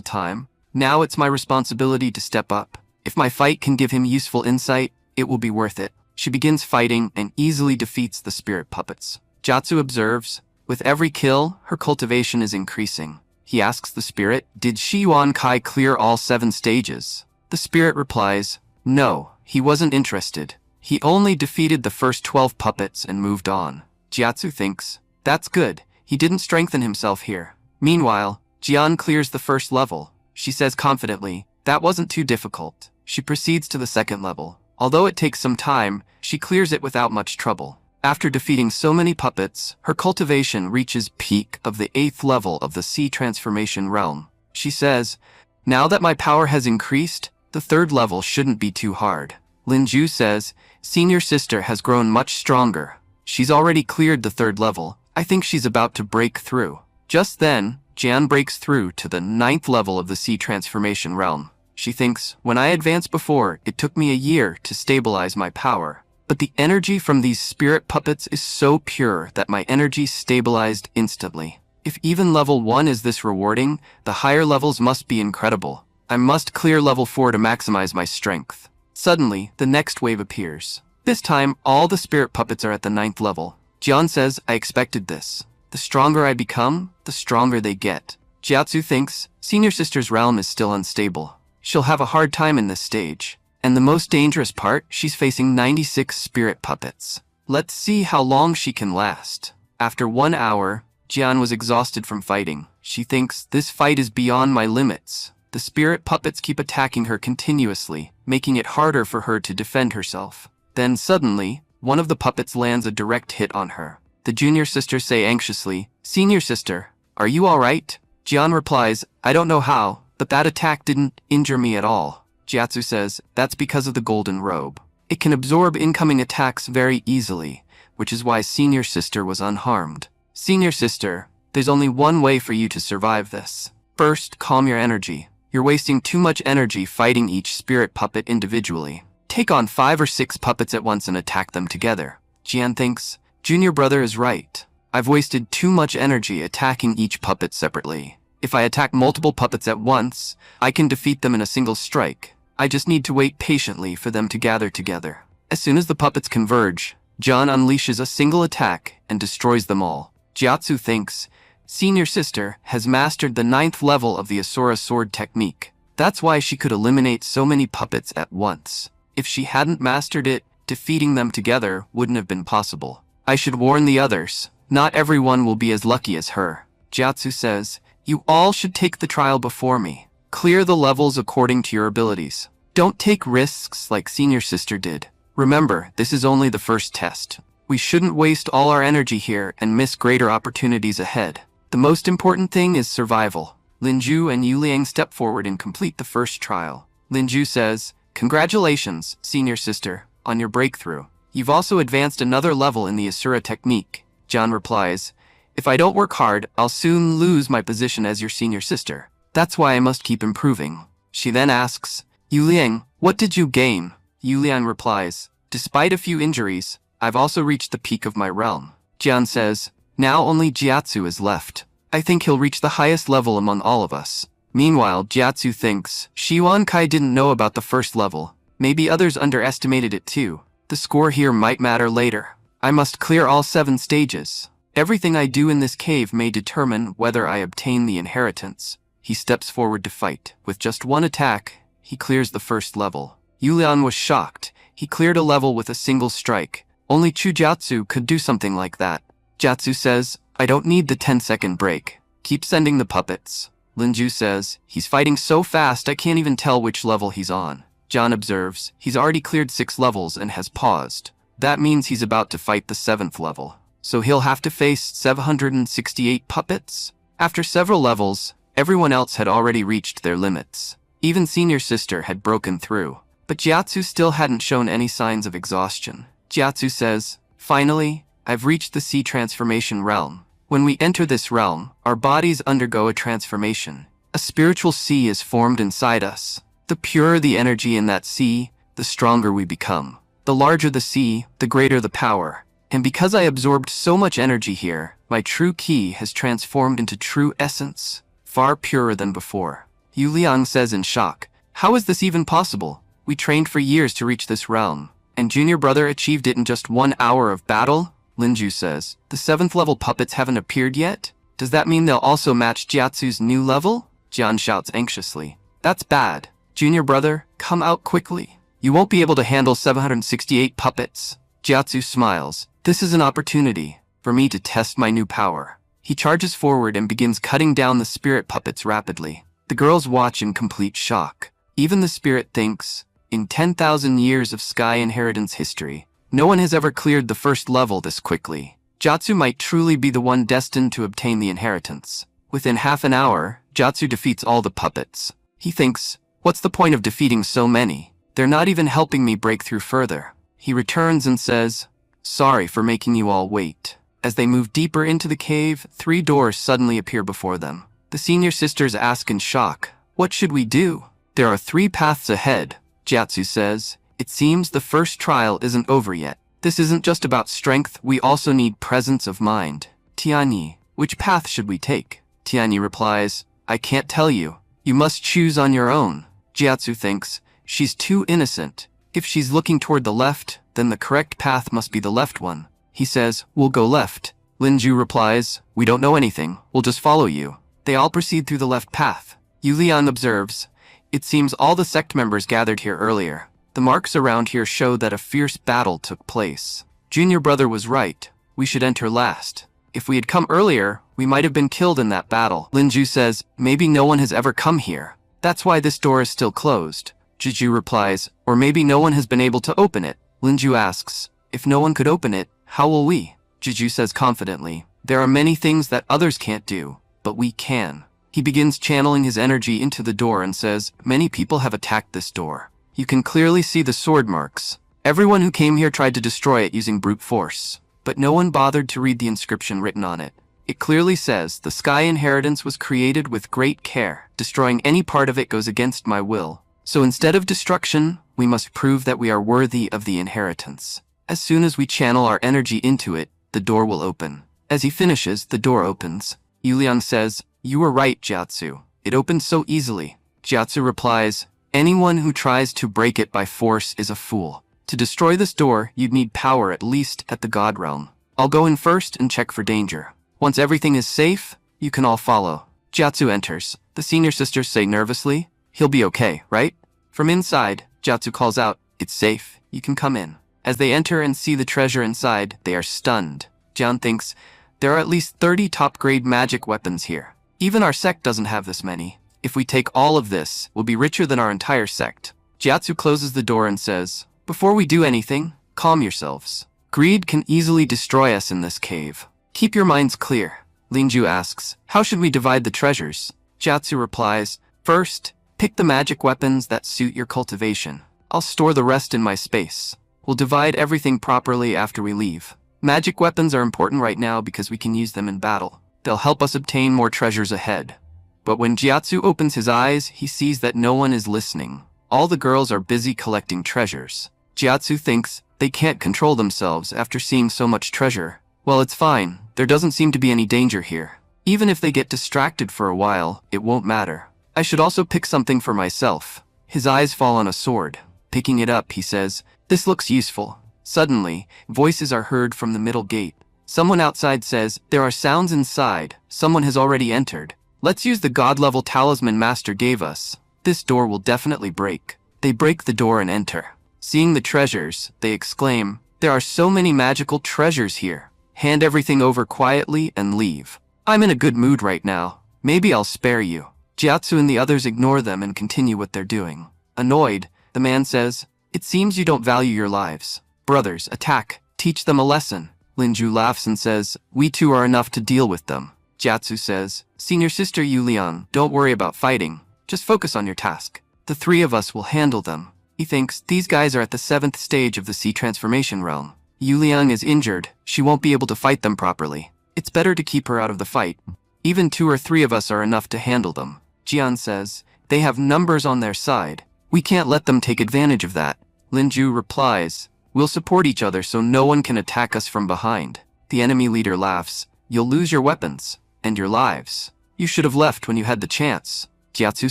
Speaker 1: time. Now it's my responsibility to step up. If my fight can give him useful insight, it will be worth it. She begins fighting and easily defeats the spirit puppets. Jiatsu observes, with every kill, her cultivation is increasing. He asks the spirit, did Shiwan Kai clear all 7 stages? The spirit replies, no, he wasn't interested. He only defeated the first 12 puppets and moved on. Jiatsu thinks, that's good. He didn't strengthen himself here. Meanwhile, Jian clears the first level. She says confidently, that wasn't too difficult. She proceeds to the second level. Although it takes some time, she clears it without much trouble. After defeating so many puppets, her cultivation reaches peak of the 8th level of the Sea Transformation realm. She says, now that my power has increased, the 3rd level shouldn't be too hard. Lin Ju says, senior sister has grown much stronger. She's already cleared the 3rd level. I think she's about to break through. Just then, Jian breaks through to the 9th level of the sea transformation realm. She thinks, when I advanced before, it took me a year to stabilize my power. But the energy from these spirit puppets is so pure that my energy stabilized instantly. If even level 1 is this rewarding, the higher levels must be incredible. I must clear level 4 to maximize my strength. Suddenly, the next wave appears. This time, all the spirit puppets are at the 9th level. Jian says, I expected this. The stronger I become, the stronger they get. Jiatsu thinks, Senior Sister's realm is still unstable. She'll have a hard time in this stage. And the most dangerous part, she's facing 96 spirit puppets. Let's see how long she can last. After 1 hour, Jian was exhausted from fighting. She thinks, this fight is beyond my limits. The spirit puppets keep attacking her continuously, making it harder for her to defend herself. Then suddenly, one of the puppets lands a direct hit on her. The junior sisters say anxiously, Senior Sister, are you alright? Jian replies, I don't know how, but that attack didn't injure me at all. Jiatsu says, that's because of the golden robe. It can absorb incoming attacks very easily, which is why Senior Sister was unharmed. Senior Sister, there's only one way for you to survive this. First, calm your energy. You're wasting too much energy fighting each spirit puppet individually. Take on 5 or 6 puppets at once and attack them together. Jian thinks, Junior brother is right. I've wasted too much energy attacking each puppet separately. If I attack multiple puppets at once, I can defeat them in a single strike. I just need to wait patiently for them to gather together. As soon as the puppets converge, Jian unleashes a single attack and destroys them all. Jiatsu thinks, Senior Sister has mastered the 9th level of the Asura sword technique. That's why she could eliminate so many puppets at once. If she hadn't mastered it, defeating them together wouldn't have been possible. I should warn the others. Not everyone will be as lucky as her. Jiatsu says, you all should take the trial before me. Clear the levels according to your abilities. Don't take risks like Senior Sister did. Remember, this is only the first test. We shouldn't waste all our energy here and miss greater opportunities ahead. The most important thing is survival. Linju and Yuliang step forward and complete the first trial. Linju says, congratulations, Senior Sister, on your breakthrough. You've also advanced another level in the Asura technique. Jian replies, if I don't work hard, I'll soon lose my position as your Senior Sister. That's why I must keep improving. She then asks, Yuliang, what did you gain? Yuliang replies, despite a few injuries, I've also reached the peak of my realm. Jian says, now only Jiatsu is left. I think he'll reach the highest level among all of us. Meanwhile, Jiatsu thinks, Shiwan Kai didn't know about the first level. Maybe others underestimated it too. The score here might matter later. I must clear all 7 stages. Everything I do in this cave may determine whether I obtain the inheritance. He steps forward to fight. With just 1 attack, he clears the first level. Yulian was shocked. He cleared a level with a single strike. Only Chujatsu could do something like that. Jiatsu says, I don't need the 10-second break. Keep sending the puppets. Linju says, he's fighting so fast I can't even tell which level he's on. Jian observes, he's already cleared 6 levels and has paused. That means he's about to fight the 7th level. So he'll have to face 768 puppets? After several levels, everyone else had already reached their limits. Even Senior Sister had broken through. But Jiatsu still hadn't shown any signs of exhaustion. Jiatsu says, finally, I've reached the sea transformation realm. When we enter this realm, our bodies undergo a transformation. A spiritual sea is formed inside us. The purer the energy in that sea, the stronger we become. The larger the sea, the greater the power. And because I absorbed so much energy here, my true ki has transformed into true essence, far purer than before. Yu Liang says in shock, how is this even possible? We trained for years to reach this realm, and junior brother achieved it in just 1 hour of battle? Linju says, the 7th level puppets haven't appeared yet? Does that mean they'll also match Jiatsu's new level? Jian shouts anxiously. That's bad. Junior brother, come out quickly. You won't be able to handle 768 puppets. Jiatsu smiles. This is an opportunity for me to test my new power. He charges forward and begins cutting down the spirit puppets rapidly. The girls watch in complete shock. Even the spirit thinks, in 10,000 years of sky inheritance history, no one has ever cleared the first level this quickly. Jiatsu might truly be the one destined to obtain the inheritance. Within half an hour, Jiatsu defeats all the puppets. He thinks, what's the point of defeating so many? They're not even helping me break through further. He returns and says, sorry for making you all wait. As they move deeper into the cave, 3 doors suddenly appear before them. The senior sisters ask in shock, "What should we do?" "There are 3 paths ahead," Jiatsu says. "It seems the first trial isn't over yet. This isn't just about strength, we also need presence of mind." "Tianyi, which path should we take?" Tianyi replies, "I can't tell you. You must choose on your own." Jiatsu thinks, she's too innocent. If she's looking toward the left, then the correct path must be the left one. He says, "We'll go left." Linju replies, "We don't know anything, we'll just follow you." They all proceed through the left path. Yuliang observes, "It seems all the sect members gathered here earlier. The marks around here show that a fierce battle took place. Junior brother was right, we should enter last. If we had come earlier, we might have been killed in that battle." Linju says, "Maybe no one has ever come here. That's why this door is still closed." Juju replies, "Or maybe no one has been able to open it." Linju asks, "If no one could open it, how will we?" Juju says confidently, "There are many things that others can't do, but we can." He begins channeling his energy into the door and says, "Many people have attacked this door. You can clearly see the sword marks. Everyone who came here tried to destroy it using brute force, but no one bothered to read the inscription written on it. It clearly says, 'The Sky Inheritance was created with great care. Destroying any part of it goes against my will. So instead of destruction, we must prove that we are worthy of the inheritance. As soon as we channel our energy into it, the door will open.'" As he finishes, the door opens. Yuliang says, "You were right, Jiatsu. It opened so easily." Jiatsu replies, "Anyone who tries to break it by force is a fool. To destroy this door, you'd need power at least at the God realm. I'll go in first and check for danger. Once everything is safe, you can all follow." Jiatsu enters. The senior sisters say nervously, "He'll be okay, right?" From inside, Jiatsu calls out, "It's safe, you can come in." As they enter and see the treasure inside, they are stunned. Jian thinks, "There are at least 30 top-grade magic weapons here. Even our sect doesn't have this many. If we take all of this, we'll be richer than our entire sect." Jiatsu closes the door and says, "Before we do anything, calm yourselves. Greed can easily destroy us in this cave. Keep your minds clear." Linju asks, "How should we divide the treasures?" Jiatsu replies, "First, pick the magic weapons that suit your cultivation. I'll store the rest in my space. We'll divide everything properly after we leave. Magic weapons are important right now because we can use them in battle. They'll help us obtain more treasures ahead." But when Jiatsu opens his eyes, he sees that no one is listening. All the girls are busy collecting treasures. Jiatsu thinks they can't control themselves after seeing so much treasure. Well, it's fine. There doesn't seem to be any danger here. Even if they get distracted for a while, it won't matter. I should also pick something for myself. His eyes fall on a sword. Picking it up, he says, "This looks useful." Suddenly, voices are heard from the middle gate. Someone outside says, "There are sounds inside. Someone has already entered. Let's use the god-level talisman Master gave us. This door will definitely break." They break the door and enter. Seeing the treasures, they exclaim, "There are so many magical treasures here. Hand everything over quietly and leave. I'm in a good mood right now. Maybe I'll spare you." Jiatsu and the others ignore them and continue what they're doing. Annoyed, the man says, "It seems you don't value your lives. Brothers, attack. Teach them a lesson." Linju laughs and says, "We two are enough to deal with them." Jiatsu says, "Senior sister Yuliang, don't worry about fighting. Just focus on your task. The 3 of us will handle them." He thinks, these guys are at the 7th stage of the sea transformation realm. Yuliang is injured, she won't be able to fight them properly. It's better to keep her out of the fight. Even 2 or 3 of us are enough to handle them. Jian says, "They have numbers on their side. We can't let them take advantage of that." Linju replies, "We'll support each other so no one can attack us from behind." The enemy leader laughs, "You'll lose your weapons, and your lives. You should have left when you had the chance." Jiatsu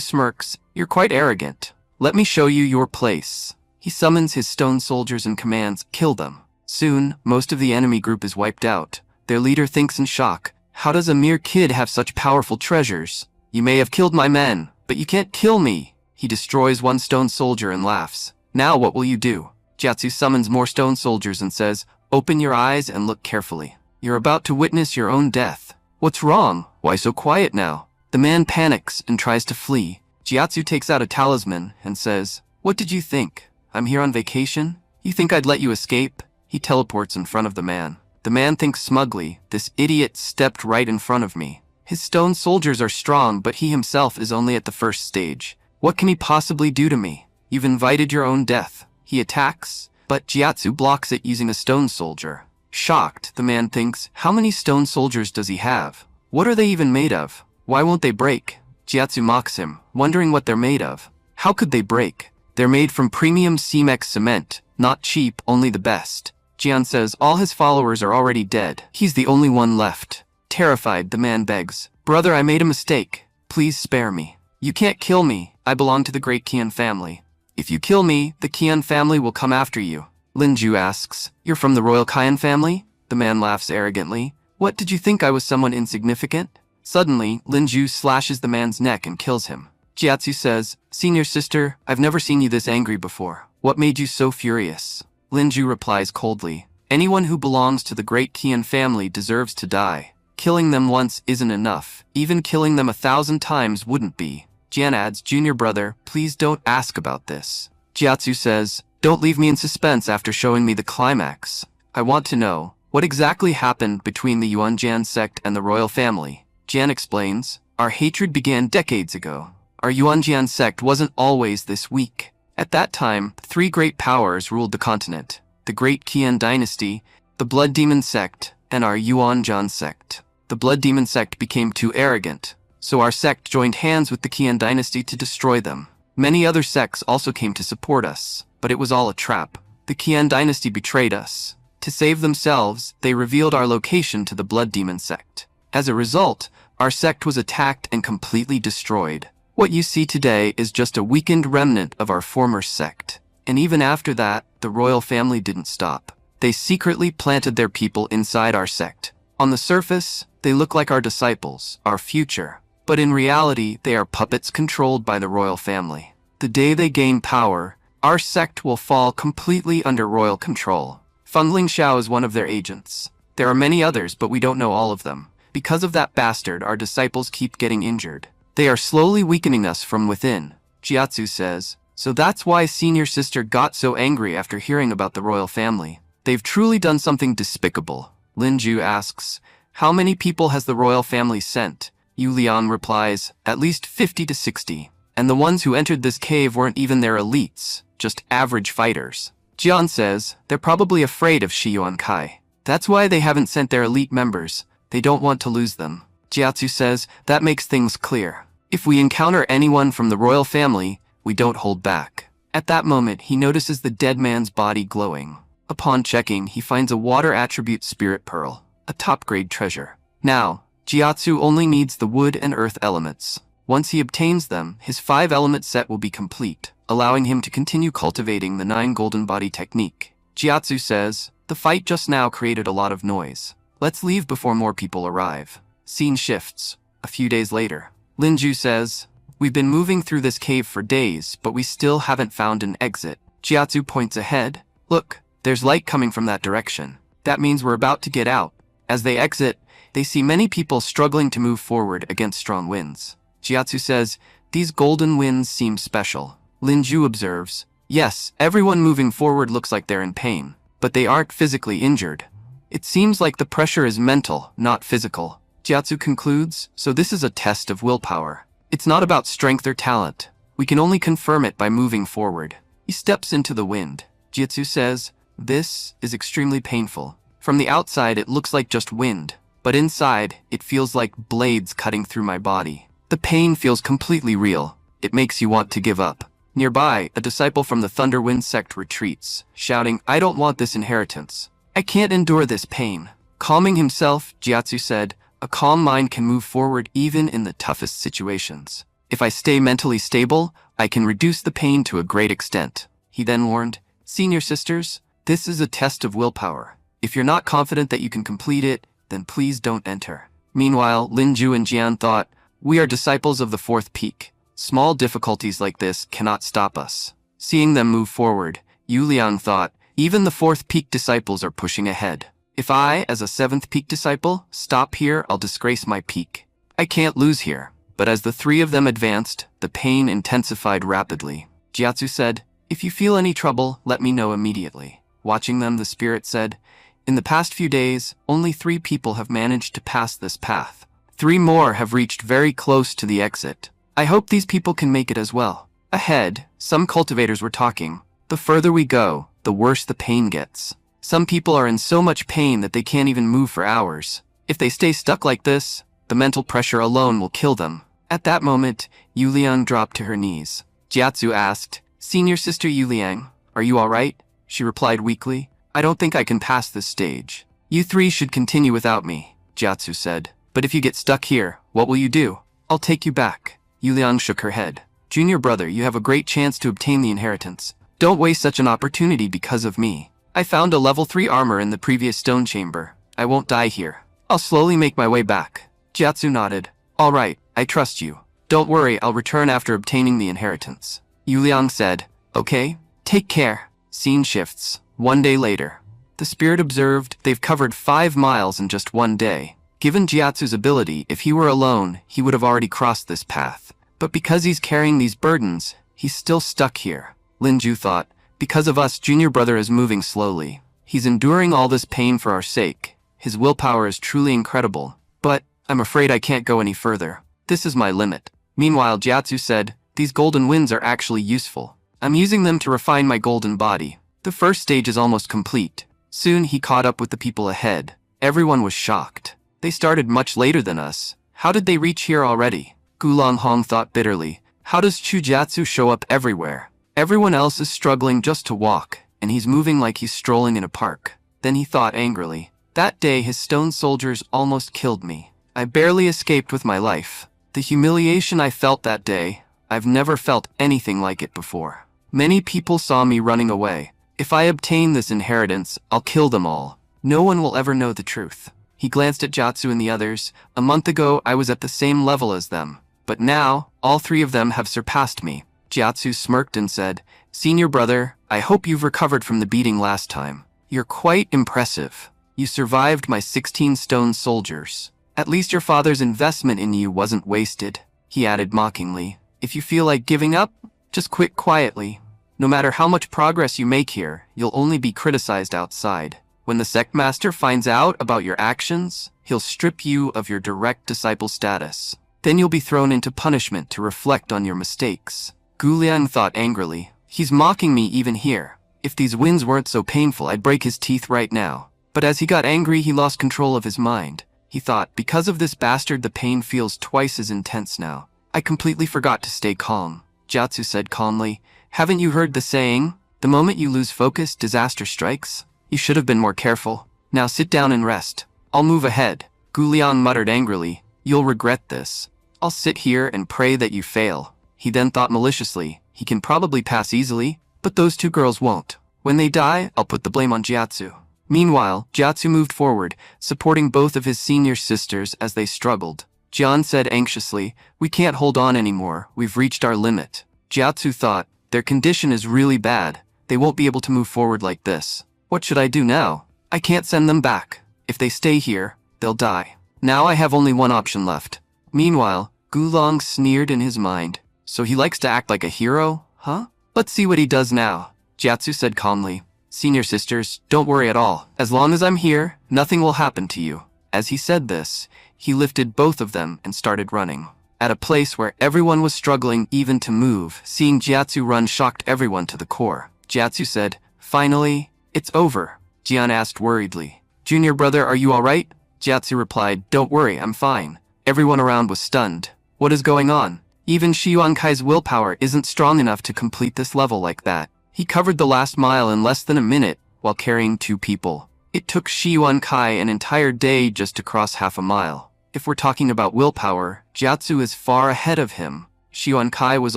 Speaker 1: smirks, "You're quite arrogant. Let me show you your place." He summons his stone soldiers and commands, "Kill them." Soon, most of the enemy group is wiped out. Their leader thinks in shock, "How does a mere kid have such powerful treasures? You may have killed my men, but you can't kill me." He destroys one stone soldier and laughs. "Now what will you do?" Jiatsu summons more stone soldiers and says, "Open your eyes and look carefully. You're about to witness your own death." "What's wrong? Why so quiet now?" The man panics and tries to flee. Jiatsu takes out a talisman and says, "What did you think? I'm here on vacation? You think I'd let you escape?" He teleports in front of the man. The man thinks smugly, "This idiot stepped right in front of me. His stone soldiers are strong, but he himself is only at the 1st stage. What can he possibly do to me? You've invited your own death." He attacks, but Jiatsu blocks it using a stone soldier. Shocked, the man thinks, how many stone soldiers does he have? What are they even made of? Why won't they break? Jiatsu mocks him, wondering what they're made of. How could they break? They're made from premium Cemex cement, not cheap, only the best. Jian says all his followers are already dead. He's the only one left. Terrified, the man begs, "Brother, I made a mistake. Please spare me. You can't kill me. I belong to the great Qian family. If you kill me, the Qian family will come after you." Lin Ju asks, "You're from the royal Qian family?" The man laughs arrogantly. "What, did you think I was someone insignificant?" Suddenly, Lin Ju slashes the man's neck and kills him. Jiatsu says, "Senior sister, I've never seen you this angry before. What made you so furious?" Lin Ju replies coldly, "Anyone who belongs to the great Qian family deserves to die. Killing them once isn't enough. Even killing them 1,000 times wouldn't be." Jian adds, "Junior brother, please don't ask about this." Jiatsu says, "Don't leave me in suspense after showing me the climax. I want to know, what exactly happened between the Yuanjian sect and the royal family?" Jian explains, "Our hatred began decades ago. Our Yuanjian sect wasn't always this weak. At that time, 3 great powers ruled the continent: the Great Qian Dynasty, the Blood Demon sect, and our Yuanjian sect. The Blood Demon sect became too arrogant, so our sect joined hands with the Qian Dynasty to destroy them. Many other sects also came to support us, but it was all a trap. The Qian Dynasty betrayed us. To save themselves, they revealed our location to the Blood Demon sect. As a result, our sect was attacked and completely destroyed. What you see today is just a weakened remnant of our former sect. And even after that, the royal family didn't stop. They secretly planted their people inside our sect. On the surface, they look like our disciples, our future. But in reality, they are puppets controlled by the royal family. The day they gain power, our sect will fall completely under royal control. Fengling Xiao is one of their agents. There are many others, but we don't know all of them. Because of that bastard, our disciples keep getting injured. They are slowly weakening us from within," Jiatsu says. "So that's why senior sister got so angry after hearing about the royal family. They've truly done something despicable." Lin Ju asks, "How many people has the royal family sent?" Yu Liang replies, "At least 50 to 60. And the ones who entered this cave weren't even their elites, just average fighters." Jian says, "They're probably afraid of Shi Yuan Kai. That's why they haven't sent their elite members. They don't want to lose them." Jiatsu says, "That makes things clear. If we encounter anyone from the royal family, we don't hold back." At that moment, he notices the dead man's body glowing. Upon checking, he finds a water attribute spirit pearl, a top-grade treasure. Now, Jiatsu only needs the wood and earth elements. Once he obtains them, his 5-element set will be complete, allowing him to continue cultivating the 9 golden body technique. Jiatsu says, "The fight just now created a lot of noise. Let's leave before more people arrive." Scene shifts. A few days later. Lin Ju says, "We've been moving through this cave for days, but we still haven't found an exit." Jiatsu points ahead. "Look, there's light coming from that direction. That means we're about to get out." As they exit, they see many people struggling to move forward against strong winds. Jiatsu says, "These golden winds seem special." Lin Ju observes, "Yes, everyone moving forward looks like they're in pain, but they aren't physically injured. It seems like the pressure is mental, not physical." Jiatsu concludes, "So this is a test of willpower. It's not about strength or talent. We can only confirm it by moving forward." He steps into the wind. Jiatsu says, "This is extremely painful. From the outside it looks like just wind, but inside it feels like blades cutting through my body. The pain feels completely real. It makes you want to give up." Nearby, a disciple from the Thunderwind sect retreats, shouting, "I don't want this inheritance. I can't endure this pain." Calming himself, Jiatsu said, "A calm mind can move forward even in the toughest situations. If I stay mentally stable, I can reduce the pain to a great extent." He then warned, "Senior sisters, this is a test of willpower. If you're not confident that you can complete it, then please don't enter." Meanwhile, Lin Ju and Jian thought, "We are disciples of the 4th peak. Small difficulties like this cannot stop us." Seeing them move forward, Yu Liang thought, "Even the 4th peak disciples are pushing ahead. If I, as a 7th peak disciple, stop here, I'll disgrace my peak. I can't lose here." But as the 3 of them advanced, the pain intensified rapidly. Jiatsu said, "If you feel any trouble, let me know immediately." Watching them, the spirit said, "In the past few days, only 3 people have managed to pass this path. 3 more have reached very close to the exit. I hope these people can make it as well." Ahead, some cultivators were talking. "The further we go, the worse the pain gets. Some people are in so much pain that they can't even move for hours. If they stay stuck like this, The mental pressure alone will kill them. At that moment, Yu Liang dropped to her knees. Jiatsu asked, Senior Sister Yu Liang, are you alright? She replied weakly, I don't think I can pass this stage. You three should continue without me, Jiatsu said. But if you get stuck here, what will you do? I'll take you back. Yu Liang shook her head. Junior brother, you have a great chance to obtain the inheritance. Don't waste such an opportunity because of me. I found a level 3 armor in the previous stone chamber. I won't die here. I'll slowly make my way back. Jiatsu nodded. All right, I trust you. Don't worry, I'll return after obtaining the inheritance. Yu Liang said, Okay, take care. Scene shifts. 1 day later. The spirit observed they've covered 5 miles in just 1 day. Given Jiatsu's ability, if he were alone, he would have already crossed this path. But because he's carrying these burdens, he's still stuck here. Linju thought, because of us, junior brother is moving slowly. He's enduring all this pain for our sake. His willpower is truly incredible. But I'm afraid I can't go any further. This is my limit. Meanwhile, Jiatsu said, these golden winds are actually useful. I'm using them to refine my golden body. The first stage is almost complete. Soon he caught up with the people ahead. Everyone was shocked. They started much later than us. How did they reach here already? Gulong Hong thought bitterly. How does Chujiatsu show up everywhere? Everyone else is struggling just to walk, and he's moving like he's strolling in a park. Then he thought angrily. That day his stone soldiers almost killed me. I barely escaped with my life. The humiliation I felt that day, I've never felt anything like it before. Many people saw me running away. If I obtain this inheritance, I'll kill them all. No one will ever know the truth. He glanced at Jiatsu and the others. A month ago, I was at the same level as them. But now, all 3 of them have surpassed me. Jiatsu smirked and said, Senior brother, I hope you've recovered from the beating last time. You're quite impressive. You survived my 16 stone soldiers. At least your father's investment in you wasn't wasted. He added mockingly, if you feel like giving up, just quit quietly. No matter how much progress you make here, you'll only be criticized outside. When the sect master finds out about your actions, he'll strip you of your direct disciple status. Then you'll be thrown into punishment to reflect on your mistakes. Gu Liang thought angrily, he's mocking me even here. If these winds weren't so painful, I'd break his teeth right now. But as he got angry, he lost control of his mind. He thought, because of this bastard, the pain feels twice as intense now. I completely forgot to stay calm. Jiatsu said calmly, haven't you heard the saying, the moment you lose focus, disaster strikes? You should have been more careful. Now sit down and rest. I'll move ahead. Gu Liang muttered angrily, you'll regret this. I'll sit here and pray that you fail. He then thought maliciously, he can probably pass easily, but those 2 girls won't. When they die, I'll put the blame on Jiatsu. Meanwhile, Jiatsu moved forward, supporting both of his senior sisters as they struggled. Jian said anxiously, we can't hold on anymore, we've reached our limit. Jiatsu thought, their condition is really bad. They won't be able to move forward like this. What should I do now? I can't send them back. If they stay here, they'll die. Now I have only one option left. Meanwhile, Gulong sneered in his mind. So he likes to act like a hero, huh? Let's see what he does now. Jiatsu said calmly, Senior sisters, don't worry at all. As long as I'm here, nothing will happen to you. As he said this, he lifted both of them and started running. At a place where everyone was struggling even to move, seeing Jiatsu run shocked everyone to the core. Jiatsu said, finally, it's over. Jian asked worriedly, Junior brother, are you alright? Jiatsu replied, don't worry, I'm fine. Everyone around was stunned. What is going on? Even Shi Yuankai's willpower isn't strong enough to complete this level like that. He covered the last mile in less than a minute while carrying 2 people. It took Shi Yuankai an entire day just to cross half a mile. If we're talking about willpower, Jiatsu is far ahead of him. Shi Yuankai was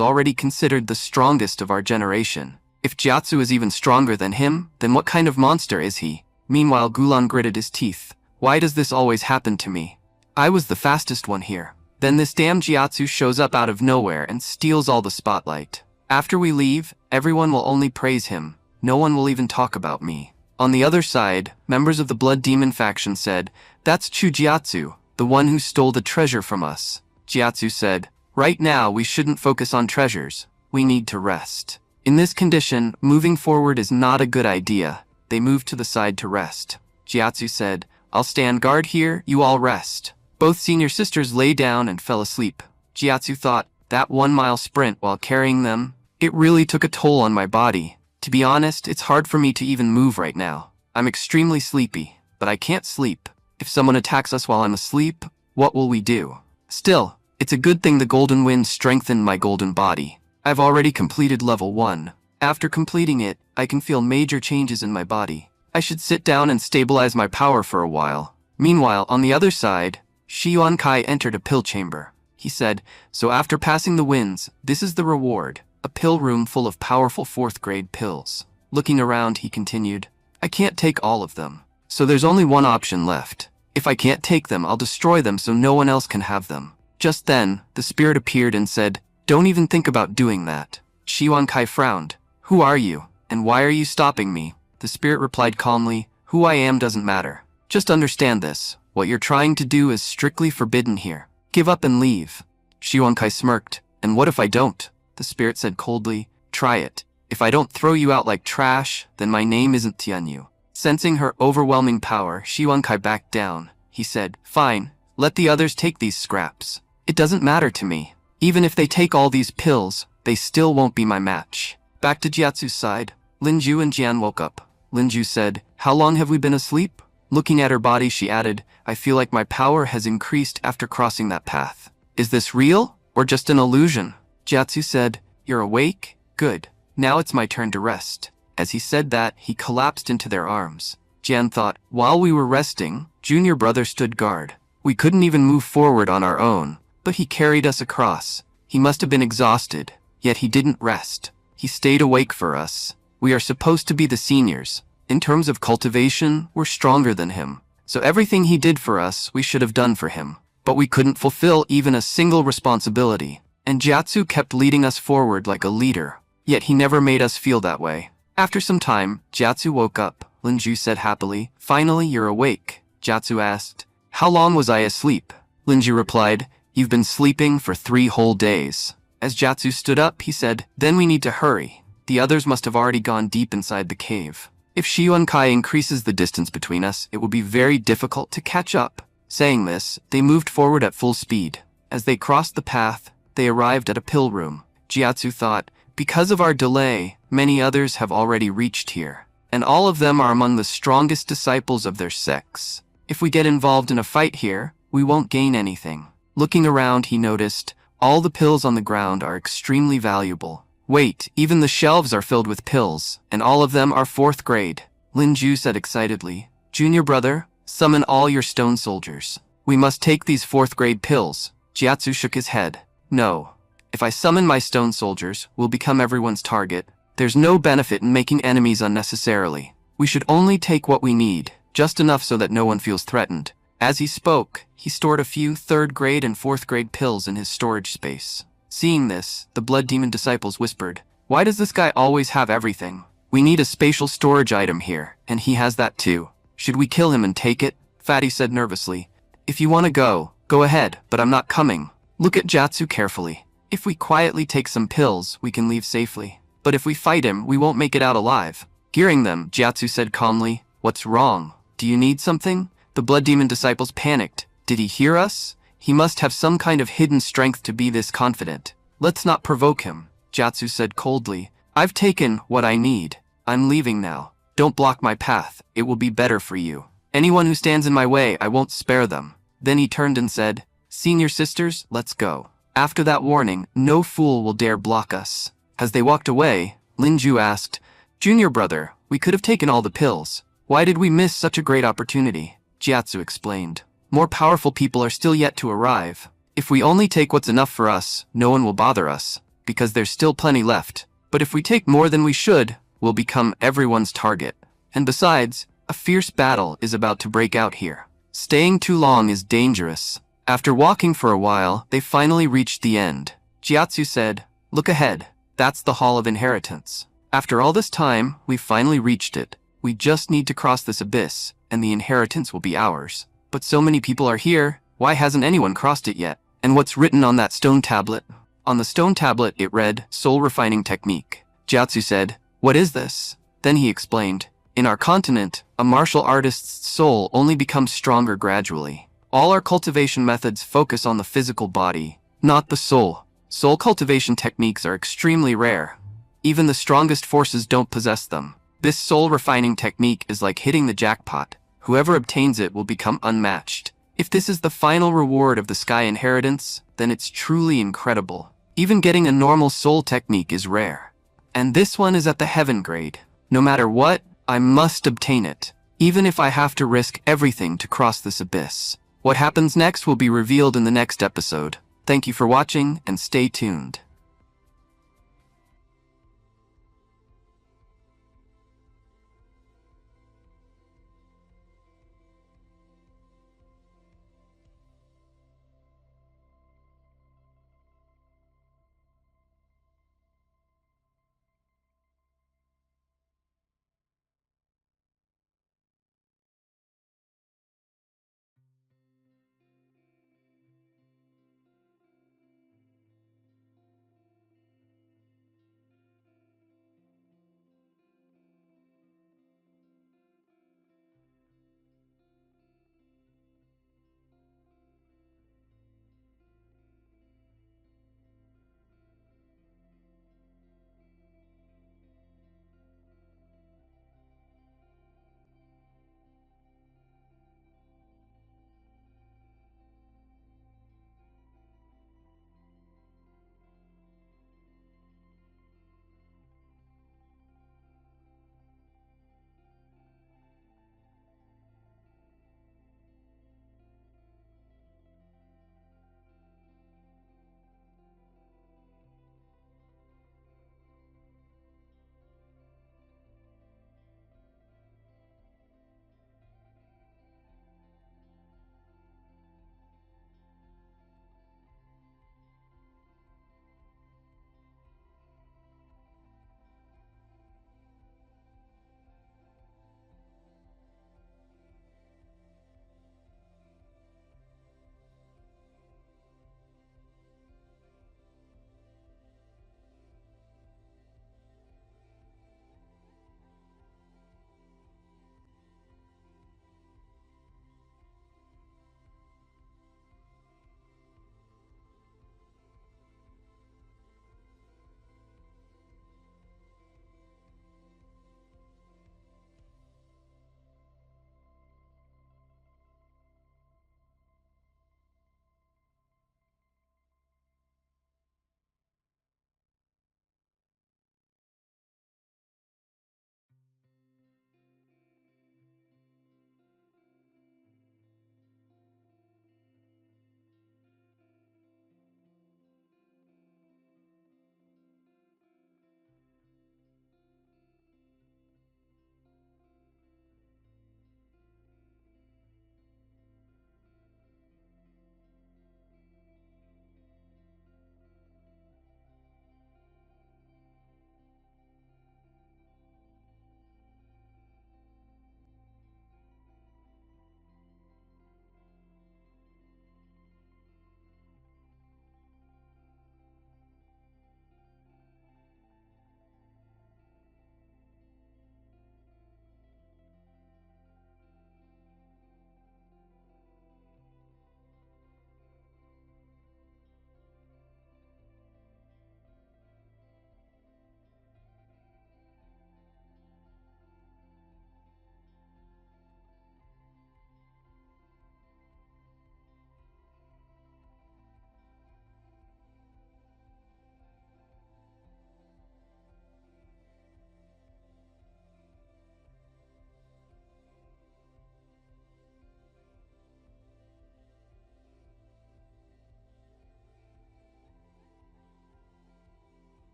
Speaker 1: already considered the strongest of our generation. If Jiatsu is even stronger than him, then what kind of monster is he? Meanwhile, Gulan gritted his teeth. Why does this always happen to me? I was the fastest one here. Then this damn Jiatsu shows up out of nowhere and steals all the spotlight. After we leave, everyone will only praise him. No one will even talk about me. On the other side, members of the Blood Demon faction said, that's Chu Jiatsu, the one who stole the treasure from us. Jiatsu said, right now we shouldn't focus on treasures. We need to rest. In this condition, moving forward is not a good idea. They moved to the side to rest. Jiatsu said, I'll stand guard here, you all rest. Both senior sisters lay down and fell asleep. Jiatsu thought, that 1 mile sprint while carrying them, it really took a toll on my body. To be honest, it's hard for me to even move right now. I'm extremely sleepy, but I can't sleep. If someone attacks us while I'm asleep, What will we do? Still, it's a good thing the golden wind strengthened my golden body. I've already completed level 1. After completing it, I can feel major changes in my body. I should sit down and stabilize my power for a while. Meanwhile, on the other side, Shi Yuankai entered a pill chamber. He said, so after passing the winds, this is the reward, a pill room full of powerful 4th grade pills. Looking around, he continued, I can't take all of them. So there's only one option left. If I can't take them, I'll destroy them so no one else can have them. Just then, the spirit appeared and said, don't even think about doing that. Shi Yuankai frowned. Who are you, and why are you stopping me? The spirit replied calmly, who I am doesn't matter. Just understand this. What you're trying to do is strictly forbidden here. Give up and leave. Shi Yuankai smirked. And what if I don't? The spirit said coldly, try it. If I don't throw you out like trash, then my name isn't Tianyu. Sensing her overwhelming power, Shi Yuankai backed down. He said, fine, let the others take these scraps. It doesn't matter to me. Even if they take all these pills, they still won't be my match. Back to Jiatsu's side, Linju and Jian woke up. Linju said, how long have we been asleep? Looking at her body, she added, I feel like my power has increased after crossing that path. Is this real, or just an illusion? Jiatsu said, you're awake? Good. Now it's my turn to rest. As he said that, he collapsed into their arms. Jian thought, while we were resting, junior brother stood guard. We couldn't even move forward on our own, but he carried us across. He must have been exhausted, yet he didn't rest. He stayed awake for us. We are supposed to be the seniors. In terms of cultivation, we're stronger than him. So everything he did for us, we should have done for him. But we couldn't fulfill even a single responsibility. And Jiatsu kept leading us forward like a leader. Yet he never made us feel that way. After some time, Jiatsu woke up. Linju said happily, finally you're awake. Jiatsu asked, how long was I asleep? Linju replied, you've been sleeping for 3 whole days. As Jiatsu stood up, he said, then we need to hurry. The others must have already gone deep inside the cave. If Shi Yuankai increases the distance between us, it will be very difficult to catch up. Saying this, they moved forward at full speed. As they crossed the path, they arrived at a pill room. Jiatsu thought, because of our delay, many others have already reached here, and all of them are among the strongest disciples of their sects. If we get involved in a fight here, we won't gain anything. Looking around, he noticed, all the pills on the ground are extremely valuable. Wait, even the shelves are filled with pills, and all of them are 4th grade. Linju said excitedly, junior brother, summon all your stone soldiers. We must take these 4th grade pills. Jiatsu shook his head. No. If I summon my stone soldiers, we'll become everyone's target. There's no benefit in making enemies unnecessarily. We should only take what we need, just enough so that no one feels threatened. As he spoke, he stored a few 3rd grade and 4th grade pills in his storage space. Seeing this, the blood demon disciples whispered, why does this guy always have everything? We need a spatial storage item here, and he has that too. Should we kill him and take it? Fatty said nervously. If you want to go, go ahead, but I'm not coming. Look at Jiatsu carefully. If we quietly take some pills, we can leave safely. But if we fight him, we won't make it out alive. Gearing them, Jiatsu said calmly, what's wrong? Do you need something? The blood demon disciples panicked. Did he hear us? He must have some kind of hidden strength to be this confident. Let's not provoke him, Jiatsu said coldly. I've taken what I need. I'm leaving now. Don't block my path. It will be better for you. Anyone who stands in my way, I won't spare them. Then he turned and said, senior sisters, let's go. After that warning, no fool will dare block us. As they walked away, Linju asked, junior brother, we could have taken all the pills. Why did we miss such a great opportunity? Jiatsu explained. More powerful people are still yet to arrive. If we only take what's enough for us, no one will bother us, because there's still plenty left. But if we take more than we should, we'll become everyone's target. And besides, a fierce battle is about to break out here. Staying too long is dangerous. After walking for a while, they finally reached the end. Jiatsu said, look ahead. That's the Hall of Inheritance. After all this time, we've finally reached it. We just need to cross this abyss, and the inheritance will be ours. But so many people are here, why hasn't anyone crossed it yet? And what's written on that stone tablet? On the stone tablet it read, Soul Refining Technique. Jiatsu said, what is this? Then he explained, in our continent, a martial artist's soul only becomes stronger gradually. All our cultivation methods focus on the physical body, not the soul. Soul cultivation techniques are extremely rare. Even the strongest forces don't possess them. This soul refining technique is like hitting the jackpot. Whoever obtains it will become unmatched. If this is the final reward of the Sky Inheritance, then it's truly incredible. Even getting a normal soul technique is rare. And this one is at the heaven grade. No matter what, I must obtain it, even if I have to risk everything to cross this abyss. What happens next will be revealed in the next episode. Thank you for watching, and stay tuned.